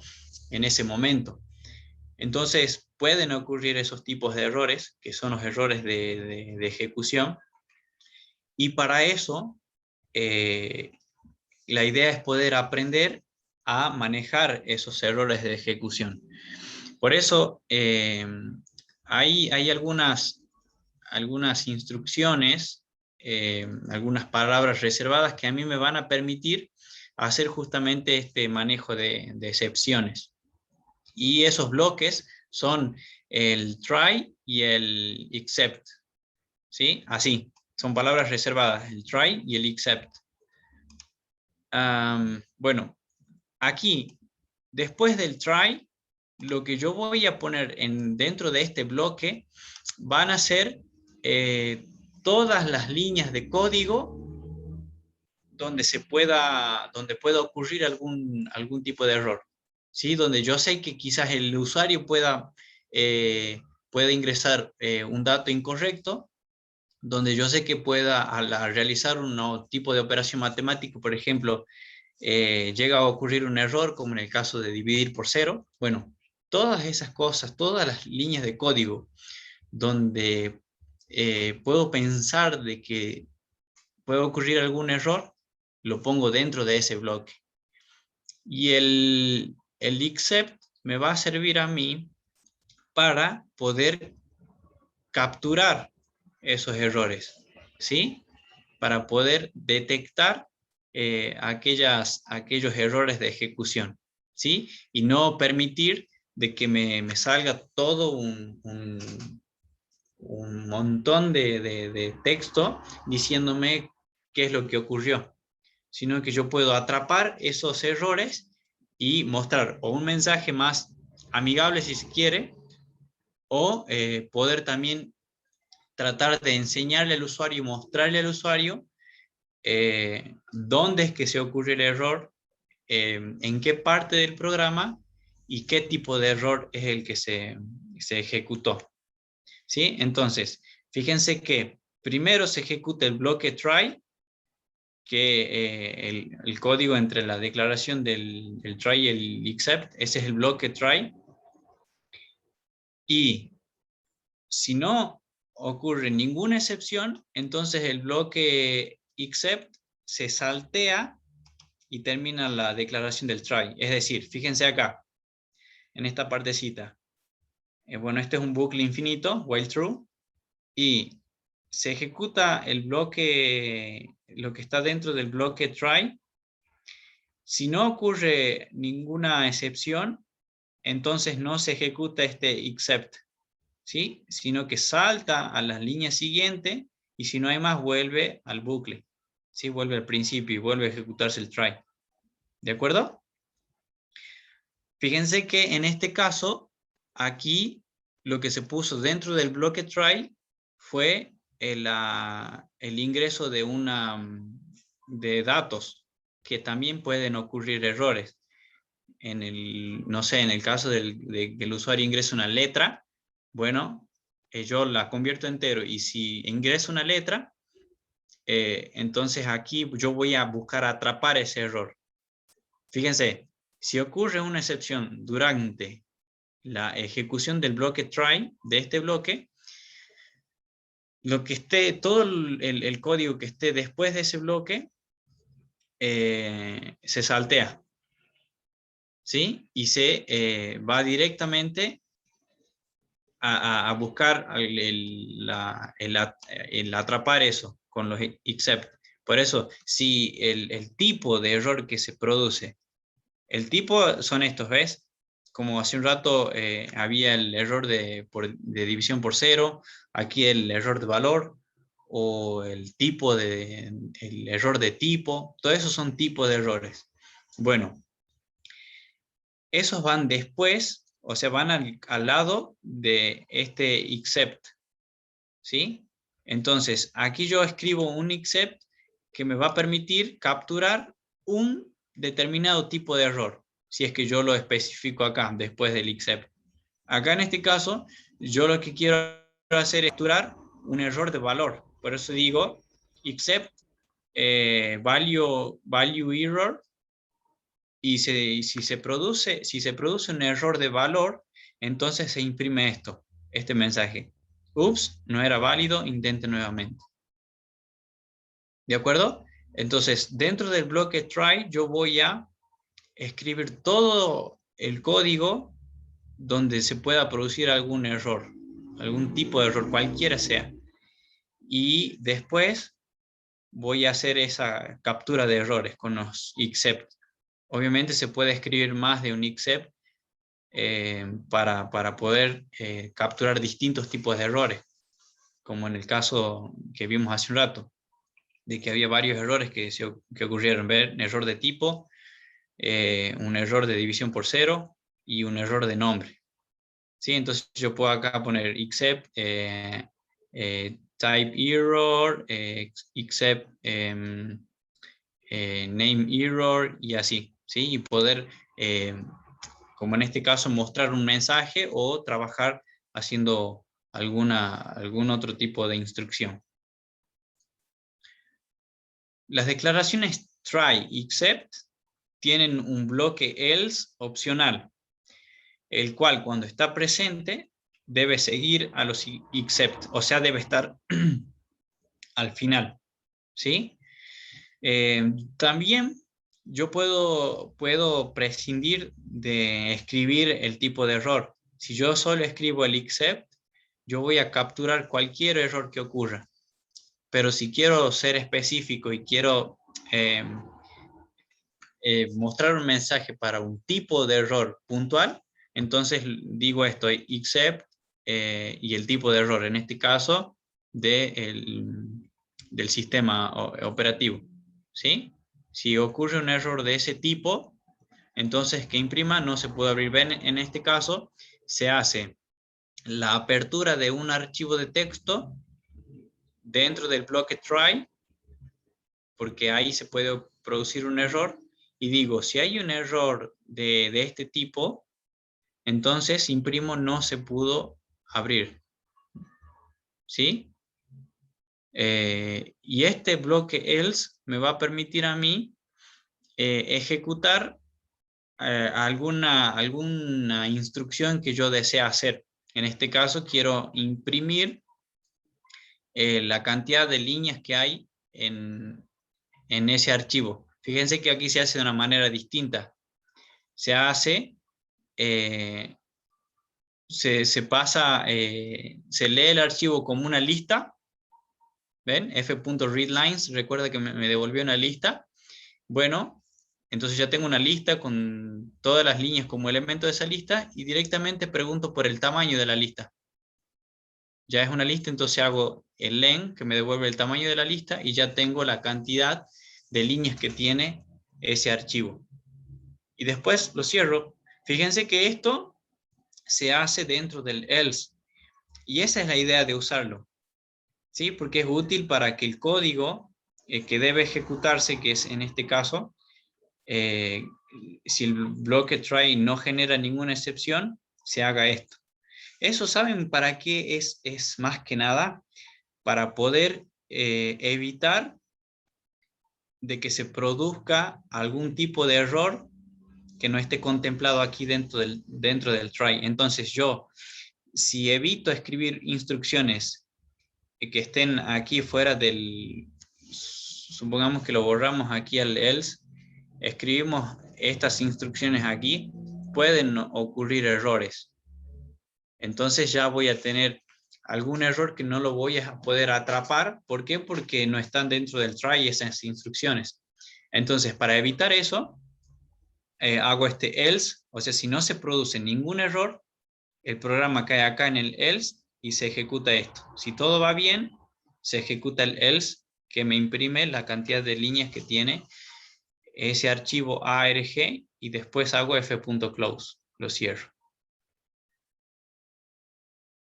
en ese momento. Entonces pueden ocurrir esos tipos de errores, que son los errores de ejecución, y para eso la idea es poder aprender a manejar esos errores de ejecución. Por eso hay algunas instrucciones, algunas palabras reservadas que a mí me van a permitir hacer justamente este manejo de excepciones. Y esos bloques son el try y el except. ¿Sí? Así, son palabras reservadas, el try y el except. Bueno, aquí, después del try, lo que yo voy a poner dentro de este bloque van a ser todas las líneas de código donde pueda ocurrir algún tipo de error. ¿Sí? Donde yo sé que quizás el usuario pueda ingresar un dato incorrecto, donde yo sé que pueda, al realizar un tipo de operación matemática, por ejemplo, llega a ocurrir un error, como en el caso de dividir por 0. Bueno, todas esas cosas, todas las líneas de código donde puedo pensar de que puede ocurrir algún error, lo pongo dentro de ese bloque. Y el except me va a servir a mí para poder capturar esos errores, ¿sí? Para poder detectar aquellos errores de ejecución, ¿sí? Y no permitir de que me salga todo un montón de texto diciéndome qué es lo que ocurrió, sino que yo puedo atrapar esos errores y mostrar o un mensaje más amigable si se quiere, o poder también tratar de enseñarle al usuario y mostrarle al usuario dónde es que se ocurre el error, en qué parte del programa y qué tipo de error es el que se ejecutó. ¿Sí? Entonces, fíjense que primero se ejecuta el bloque try, que el código entre la declaración del try y el except, ese es el bloque try. Y si no ocurre ninguna excepción, entonces el bloque except se saltea y termina la declaración del try. Es decir, fíjense acá, en esta partecita. Bueno, este es un bucle infinito, while true, y se ejecuta el bloque, lo que está dentro del bloque try. Si no ocurre ninguna excepción, entonces no se ejecuta este except, ¿sí? Sino que salta a la línea siguiente y si no hay más vuelve al bucle, ¿sí? Vuelve al principio y vuelve a ejecutarse el try. ¿De acuerdo? Fíjense que en este caso, aquí lo que se puso dentro del bloque try fue el ingreso de datos, que también pueden ocurrir errores. No sé, en el caso de que el usuario ingrese una letra, bueno, yo la convierto entero y si ingreso una letra, entonces aquí yo voy a buscar atrapar ese error. Fíjense, si ocurre una excepción durante la ejecución del bloque try, de este bloque, lo que esté, todo el código que esté después de ese bloque se saltea, ¿sí? Y se va directamente a buscar el atrapar eso con los except. Por eso, si el tipo de error que se produce, el tipo son estos, ¿ves? Como hace un rato había el error de división por cero, aquí el error de valor, o el error de tipo, todo eso son tipos de errores. Bueno, esos van después, o sea, van al lado de este except, ¿sí? Entonces, aquí yo escribo un except que me va a permitir capturar un determinado tipo de error, si es que yo lo especifico acá, después del except. Acá en este caso, yo lo que quiero hacer es capturar un error de valor. Por eso digo, except value error, y si se produce un error de valor, entonces se imprime este mensaje. Ups, no era válido, intente nuevamente. ¿De acuerdo? Entonces, dentro del bloque try, yo voy a escribir todo el código donde se pueda producir algún error, algún tipo de error, cualquiera sea. Y después voy a hacer esa captura de errores con los except. Obviamente se puede escribir más de un except para poder capturar distintos tipos de errores, como en el caso que vimos hace un rato, de que había varios errores que ocurrieron. Ver, error de tipo, un error de división por cero y un error de nombre. ¿Sí? Entonces yo puedo acá poner except type error, except name error y así, ¿sí? Y poder, como en este caso, mostrar un mensaje o trabajar haciendo algún otro tipo de instrucción. Las declaraciones try y except tienen un bloque else opcional, el cual cuando está presente debe seguir a los except, o sea, debe estar al final, ¿sí? También yo puedo prescindir de escribir el tipo de error. Si yo solo escribo el except, yo voy a capturar cualquier error que ocurra. Pero si quiero ser específico y quiero mostrar un mensaje para un tipo de error puntual, entonces digo esto, except y el tipo de error, en este caso, del sistema operativo, ¿sí? Si ocurre un error de ese tipo, entonces que imprima no se puede abrir. Ven, en este caso se hace la apertura de un archivo de texto dentro del bloque try, porque ahí se puede producir un error, y digo, si hay un error de este tipo, entonces imprimo no se pudo abrir, ¿sí? Y este bloque else me va a permitir a mí ejecutar alguna instrucción que yo desea hacer. En este caso quiero imprimir la cantidad de líneas que hay en ese archivo. Fíjense que aquí se hace de una manera distinta. Se hace, se lee el archivo como una lista. ¿Ven? f.readlines, recuerda que me devolvió una lista. Bueno, entonces ya tengo una lista con todas las líneas como elemento de esa lista y directamente pregunto por el tamaño de la lista. Ya es una lista, entonces hago el len, que me devuelve el tamaño de la lista, y ya tengo la cantidad de líneas que tiene ese archivo. Y después lo cierro. Fíjense que esto se hace dentro del else. Y esa es la idea de usarlo, ¿sí? Porque es útil para que el código que debe ejecutarse, que es en este caso, si el bloque try no genera ninguna excepción, se haga esto. Eso, ¿saben para qué es más que nada? Para poder evitar de que se produzca algún tipo de error que no esté contemplado aquí dentro del try. Entonces yo, si evito escribir instrucciones que estén aquí fuera del, supongamos que lo borramos aquí al else, escribimos estas instrucciones aquí, pueden ocurrir errores. Entonces ya voy a tener algún error que no lo voy a poder atrapar. ¿Por qué? Porque no están dentro del try esas instrucciones. Entonces, para evitar eso, hago este else, o sea, si no se produce ningún error, el programa cae acá en el else y se ejecuta esto. Si todo va bien, se ejecuta el else que me imprime la cantidad de líneas que tiene ese archivo ARG y después hago f.close, lo cierro.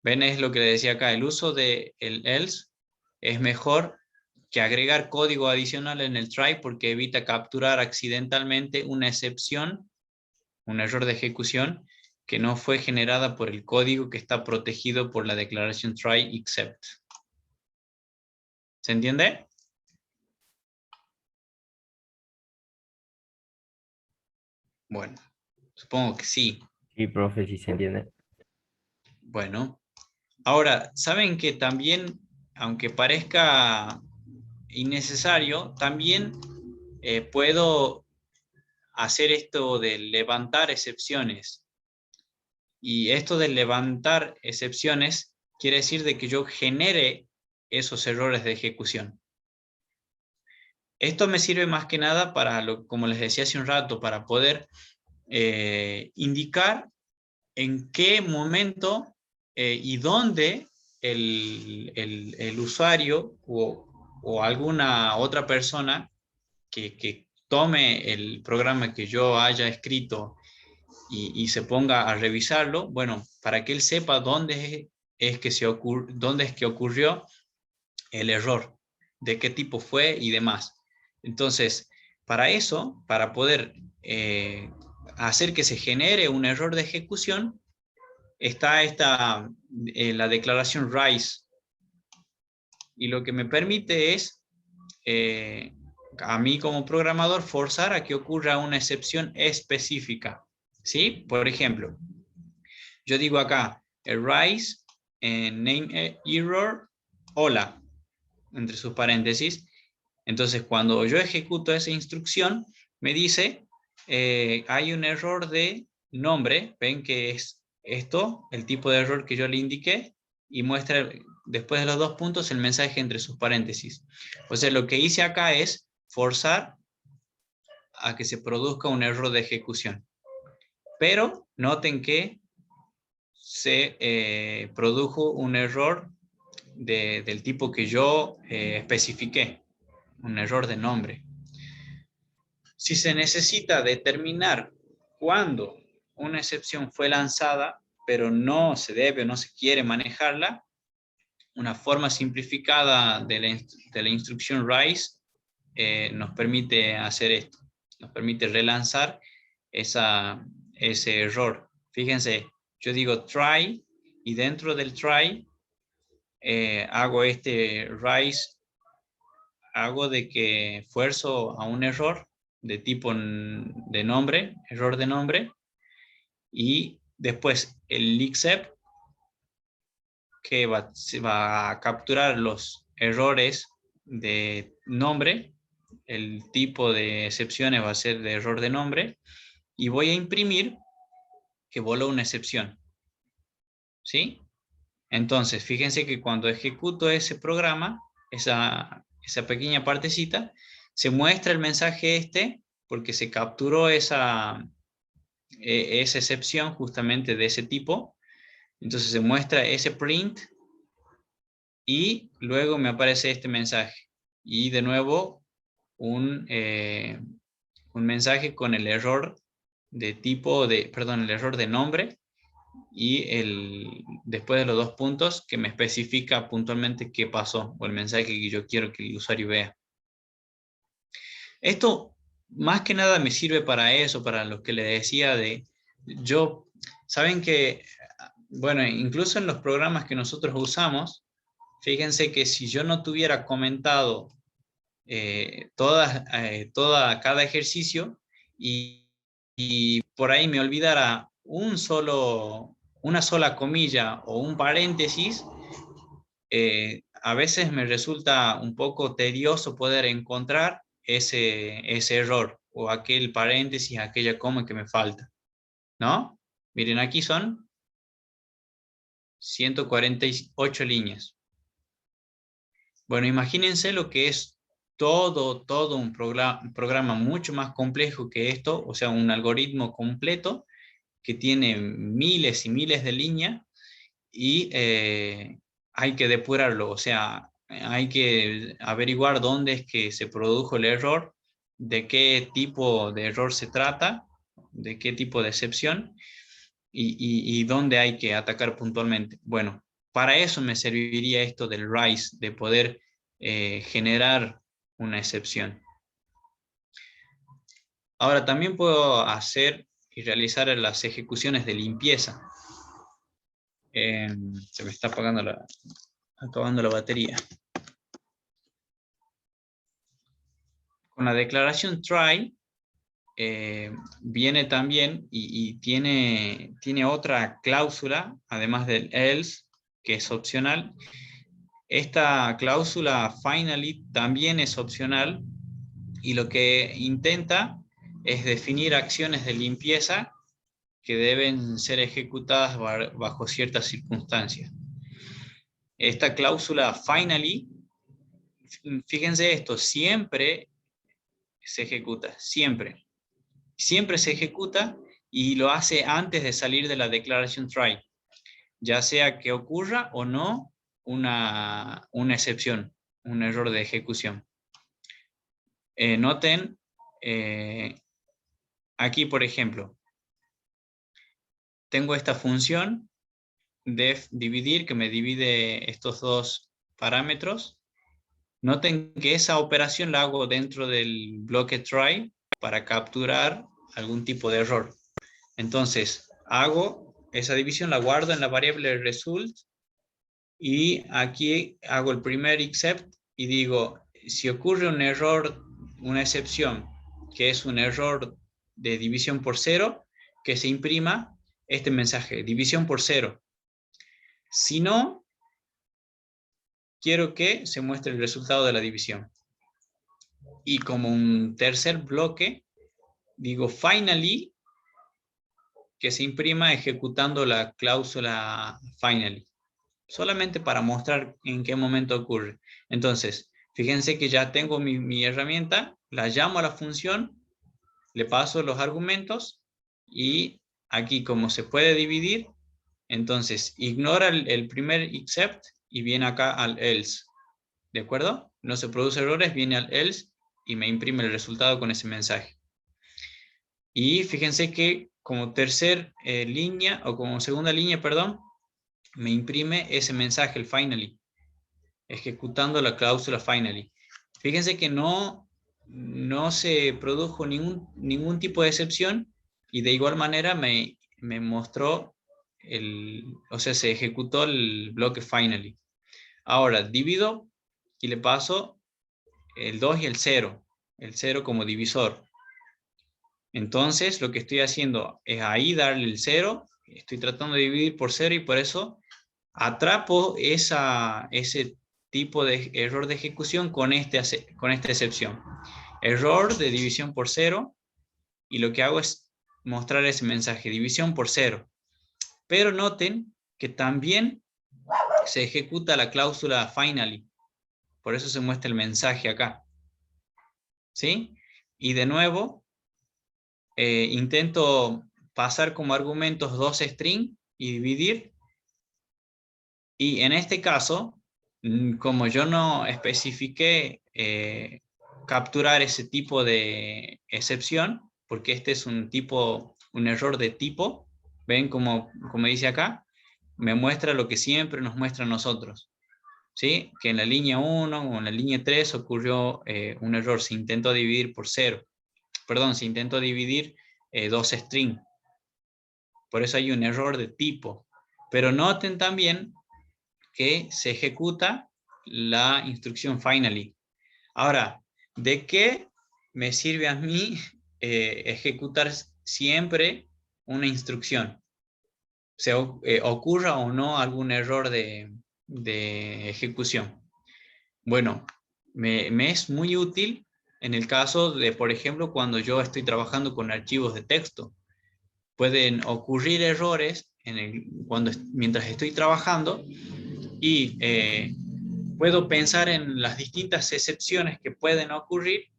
¿Ven? Es lo que le decía acá, el uso del else es mejor que agregar código adicional en el try porque evita capturar accidentalmente una excepción, un error de ejecución que no fue generada por el código que está protegido por la declaración try except. ¿Se entiende? Bueno, supongo que sí. Sí, profe, sí se entiende. Bueno, ahora, ¿saben que también, aunque parezca innecesario, también puedo hacer esto de levantar excepciones? Y esto de levantar excepciones quiere decir de que yo genere esos errores de ejecución. Esto me sirve más que nada para, como les decía hace un rato, para poder indicar en qué momento y dónde el usuario o alguna otra persona que tome el programa que yo haya escrito y se ponga a revisarlo, bueno, para que él sepa dónde es que ocurrió el error, de qué tipo fue y demás. Entonces, para eso, para poder hacer que se genere un error de ejecución, está la declaración RISE. Y lo que me permite es, a mí como programador, forzar a que ocurra una excepción específica. ¿Sí? Por ejemplo, yo digo acá, RISE, name error, hola, entre sus paréntesis. Entonces, cuando yo ejecuto esa instrucción, me dice, hay un error de nombre, ven que es esto, el tipo de error que yo le indiqué, y muestra después de los dos puntos el mensaje entre sus paréntesis. O sea, lo que hice acá es forzar a que se produzca un error de ejecución. Pero noten que se produjo un error del tipo que yo especifiqué, un error de nombre. Si se necesita determinar cuándo una excepción fue lanzada, pero no se debe o no se quiere manejarla, una forma simplificada de la instrucción RISE nos permite hacer esto, nos permite relanzar ese error. Fíjense, yo digo try y dentro del try hago este RISE, hago de que fuerzo a un error de tipo de nombre, error de nombre, y después el except que se va a capturar los errores de nombre, el tipo de excepciones va a ser de error de nombre, y voy a imprimir que voló una excepción. ¿Sí? Entonces, fíjense que cuando ejecuto ese programa, esa pequeña partecita, se muestra el mensaje este, porque se capturó esa excepción justamente de ese tipo. Entonces se muestra ese print y luego me aparece este mensaje. Y de nuevo un mensaje con el error de tipo el error de nombre y después de los dos puntos que me especifica puntualmente qué pasó o el mensaje que yo quiero que el usuario vea. Esto más que nada me sirve para eso, para lo que le decía saben que, bueno, incluso en los programas que nosotros usamos, fíjense que si yo no tuviera comentado cada ejercicio y por ahí me olvidara una sola comilla o un paréntesis, a veces me resulta un poco tedioso poder encontrar ese error o aquel paréntesis, aquella coma que me falta, ¿no? Miren, aquí son 148 líneas. Bueno, imagínense lo que es todo un programa mucho más complejo que esto, o sea, un algoritmo completo que tiene miles y miles de líneas y hay que depurarlo, o sea, hay que averiguar dónde es que se produjo el error, de qué tipo de error se trata, de qué tipo de excepción y dónde hay que atacar puntualmente. Bueno, para eso me serviría esto del RISE, de poder generar una excepción. Ahora también puedo hacer y realizar las ejecuciones de limpieza. Se me está acabando la batería. Con la declaración try viene también y tiene otra cláusula, además del else, que es opcional. Esta cláusula finally también es opcional y lo que intenta es definir acciones de limpieza que deben ser ejecutadas bajo ciertas circunstancias. Esta cláusula finally, fíjense esto, siempre se ejecuta, siempre. Siempre se ejecuta y lo hace antes de salir de la declaración try, ya sea que ocurra o no una excepción, un error de ejecución. Noten, aquí por ejemplo, tengo esta función def dividir que me divide estos dos parámetros. Noten que esa operación la hago dentro del bloque try para capturar algún tipo de error. Entonces, hago esa división, la guardo en la variable result y aquí hago el primer except y digo, si ocurre un error, una excepción, que es un error de división por 0, que se imprima este mensaje, división por 0. Si no, quiero que se muestre el resultado de la división. Y como un tercer bloque, digo finally, que se imprima ejecutando la cláusula finally. Solamente para mostrar en qué momento ocurre. Entonces, fíjense que ya tengo mi herramienta, la llamo a la función, le paso los argumentos y aquí como se puede dividir, entonces ignora el primer except y viene acá al else. ¿De acuerdo? No se produce errores, viene al else y me imprime el resultado con ese mensaje. Y fíjense que como tercera línea, o como segunda línea, perdón, me imprime ese mensaje, el finally, ejecutando la cláusula finally. Fíjense que no se produjo ningún tipo de excepción y de igual manera me mostró, o sea, se ejecutó el bloque finally. Ahora, divido y le paso el 2 y el 0 como divisor. Entonces, lo que estoy haciendo es ahí darle el 0, estoy tratando de dividir por 0 y por eso atrapo ese tipo de error de ejecución con esta excepción. Error de división por 0 y lo que hago es mostrar ese mensaje, división por 0. Pero noten que también se ejecuta la cláusula finally. Por eso se muestra el mensaje acá. ¿Sí? Y de nuevo, intento pasar como argumentos dos string y dividir. Y en este caso, como yo no especifiqué capturar ese tipo de excepción, porque este es un error de tipo, ven como dice acá, me muestra lo que siempre nos muestra a nosotros. ¿Sí? Que en la línea 1 o en la línea 3 ocurrió un error, se intentó dividir por 0. Perdón, se intentó dividir dos string. Por eso hay un error de tipo. Pero noten también que se ejecuta la instrucción finally. Ahora, ¿de qué me sirve a mí ejecutar siempre una instrucción? O sea, ocurra o no algún error de ejecución. Bueno, me es muy útil en el caso de, por ejemplo, cuando yo estoy trabajando con archivos de texto. Pueden ocurrir errores mientras estoy trabajando y puedo pensar en las distintas excepciones que pueden ocurrir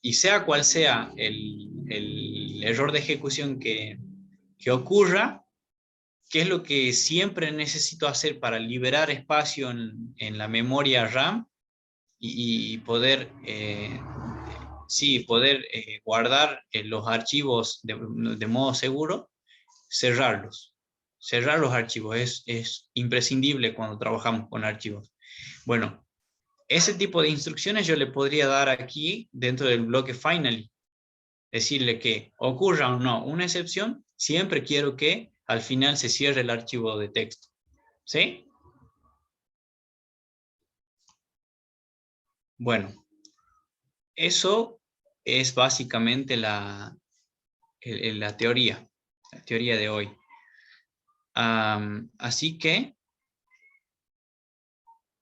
y sea cual sea el error de ejecución que ocurra, qué es lo que siempre necesito hacer para liberar espacio en la memoria RAM y poder, sí, poder guardar los archivos de modo seguro, cerrarlos. Cerrar los archivos es imprescindible cuando trabajamos con archivos. Bueno, ese tipo de instrucciones yo le podría dar aquí dentro del bloque finally. Decirle que ocurra o no una excepción, siempre quiero que al final se cierre el archivo de texto. ¿Sí? Bueno, eso es básicamente la teoría de hoy. Así que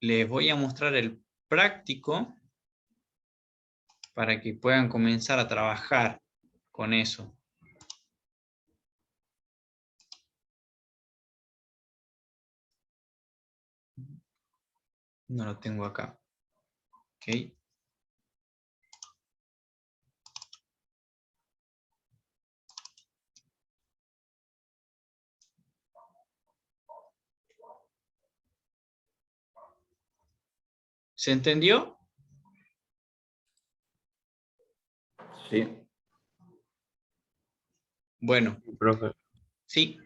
les voy a mostrar el práctico para que puedan comenzar a trabajar con eso. No lo tengo acá. Ok. ¿Se entendió? Sí. Bueno, Profe. sí.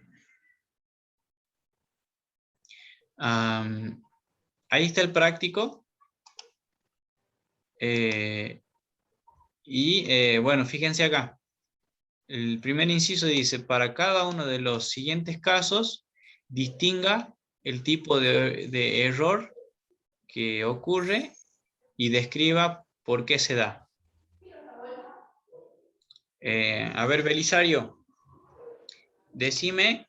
Ahí está el práctico. Bueno, fíjense acá. El primer inciso dice, para cada uno de los siguientes casos, distinga el tipo de error que ocurre y describa por qué se da. A ver, Belisario, decime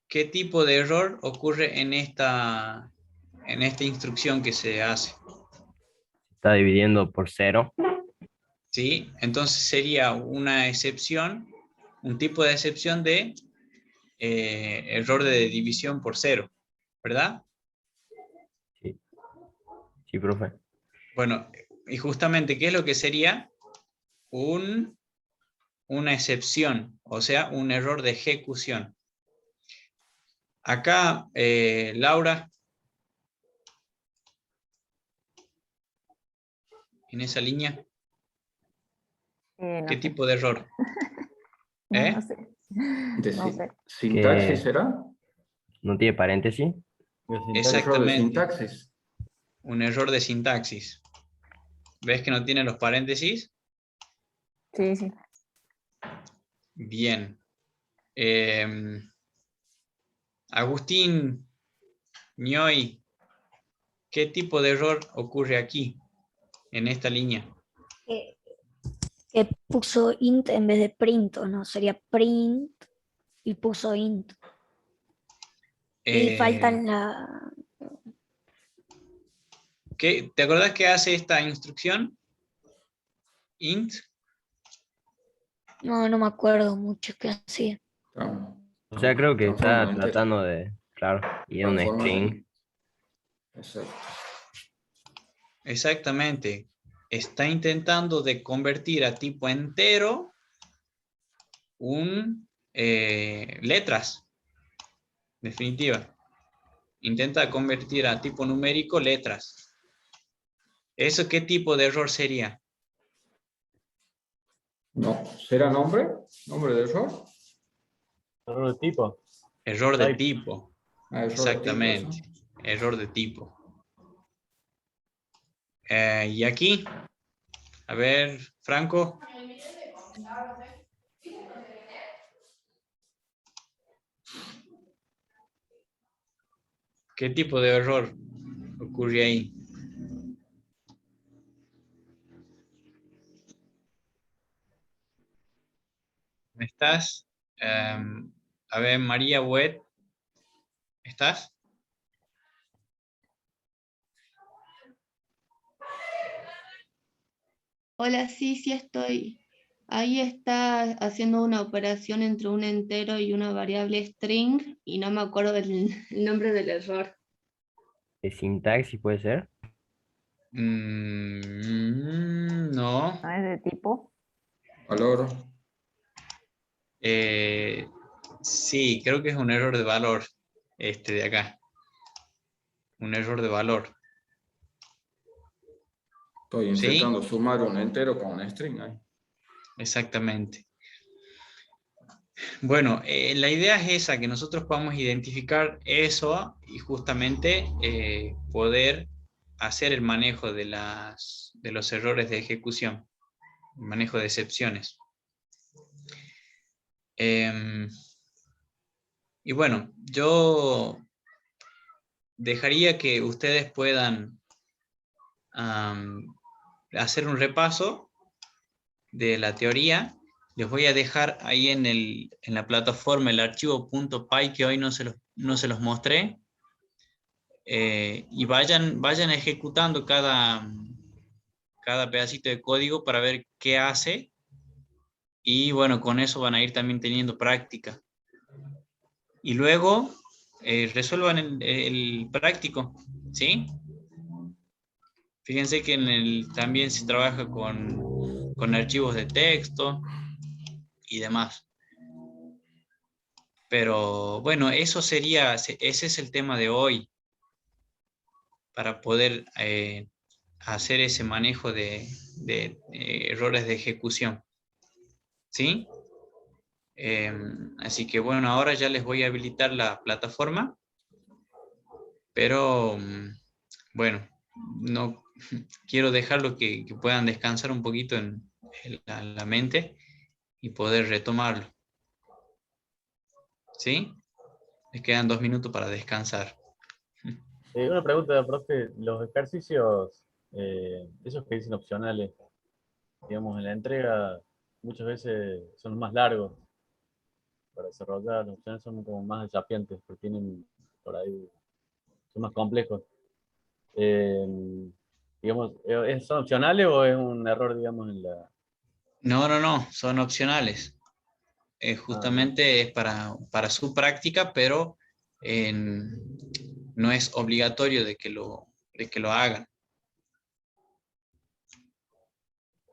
qué tipo de error ocurre en esta instrucción que se hace. Está dividiendo por 0. ¿Sí? Entonces sería una excepción, un tipo de excepción de error de división por 0, ¿verdad? Sí. Sí, profe. Bueno, y justamente, ¿qué es lo que sería? Una excepción, o sea, un error de ejecución. Acá, Laura, en esa línea, No ¿qué sé. tipo de error? No sé. No sé. ¿Sintaxis Que será? no tiene paréntesis. La sintaxis. Error de Exactamente, sintaxis. un error de sintaxis. ¿Ves que no tiene los paréntesis? Sí, sí. Bien. Agustín, Ñoy, ¿qué tipo de error ocurre aquí, en esta línea? Que puso int en vez de print, ¿o no? Sería print y puso int. Y Eh, faltan la... ¿Te acordás que hace esta instrucción? Int. No, no me acuerdo mucho qué hacía. O sea, creo que está Transforma entero. tratando de, claro, ir a un Transforma string. Exacto. Exactamente. Está intentando de convertir a tipo entero letras. Definitiva. Intenta convertir a tipo numérico letras. ¿Eso qué tipo de error sería? No, ¿será nombre? ¿Nombre de error? Error de tipo. Error de Type. tipo. Error de tipo, eso. Exactamente. Error de tipo. Y aquí, a ver, Franco. ¿Qué tipo de error ocurre ahí? ¿Me estás? A ver, María Wet, ¿estás? Hola, sí, sí estoy. Ahí está haciendo una operación entre un entero y una variable string y no me acuerdo el nombre del error. ¿De sintaxis puede ser? No. ¿No es de tipo? Valor. Sí, creo que es un error de valor de acá. Un error de valor. Estoy ¿Sí? intentando sumar un entero con un string ahí. Exactamente. Bueno, la idea es esa, que nosotros podamos identificar eso y justamente poder hacer el manejo de los errores de ejecución, el manejo de excepciones. Y bueno, yo dejaría que ustedes puedan hacer un repaso de la teoría. Les voy a dejar ahí en la plataforma el archivo .py que hoy no se los mostré. Y vayan ejecutando cada pedacito de código para ver qué hace. Y bueno, con eso van a ir también teniendo práctica. Y luego resuelvan el práctico, ¿sí? Fíjense que también se trabaja con archivos de texto y demás. Pero bueno, ese es el tema de hoy, para poder hacer ese manejo de errores de ejecución. ¿Sí? Así que bueno, ahora ya les voy a habilitar la plataforma, pero bueno, no quiero dejarlo que puedan descansar un poquito en la mente y poder retomarlo. ¿Sí? Les quedan 2 minutos para descansar. Una pregunta, profe. Los ejercicios, esos que dicen opcionales, digamos, en la entrega muchas veces son los más largos para desarrollar. Las opciones son como más desafiantes, porque tienen por ahí, son más complejos. Eh, digamos, ¿son opcionales o es un error, digamos, en la... No, son opcionales. Ah, bien. Justamente es para su práctica, pero no es obligatorio de que lo hagan.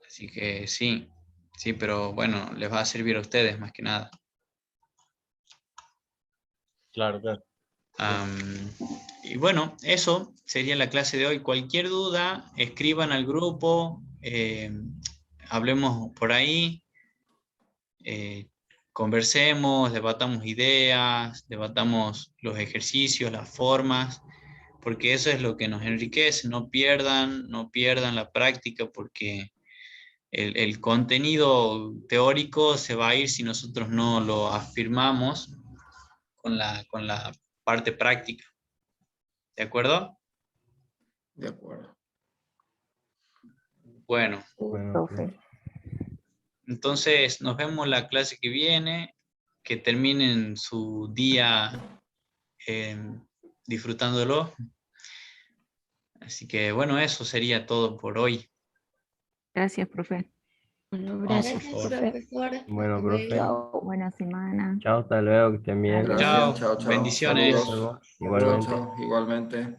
Así que sí, pero bueno, les va a servir a ustedes más que nada. Claro, claro. Y bueno, eso sería la clase de hoy. Cualquier duda, escriban al grupo, hablemos por ahí, conversemos, debatamos ideas, debatamos los ejercicios, las formas, porque eso es lo que nos enriquece. No pierdan la práctica, porque el contenido teórico se va a ir si nosotros no lo afirmamos con la parte práctica. ¿De acuerdo? De acuerdo. Bueno, Bueno, Profe. entonces nos vemos la clase que viene. Que terminen su día disfrutándolo. Así que bueno, eso sería todo por hoy. Gracias, profe. Bueno, No, por gracias, Gracias, favor. profe. profesor. bueno, Hasta profe. luego. Chao. Buena semana. Chao, hasta luego, que estén bien. Adiós. Gracias, Chao, chao, chao. bendiciones. Saludos. Chao, Igualmente. chao. Igualmente.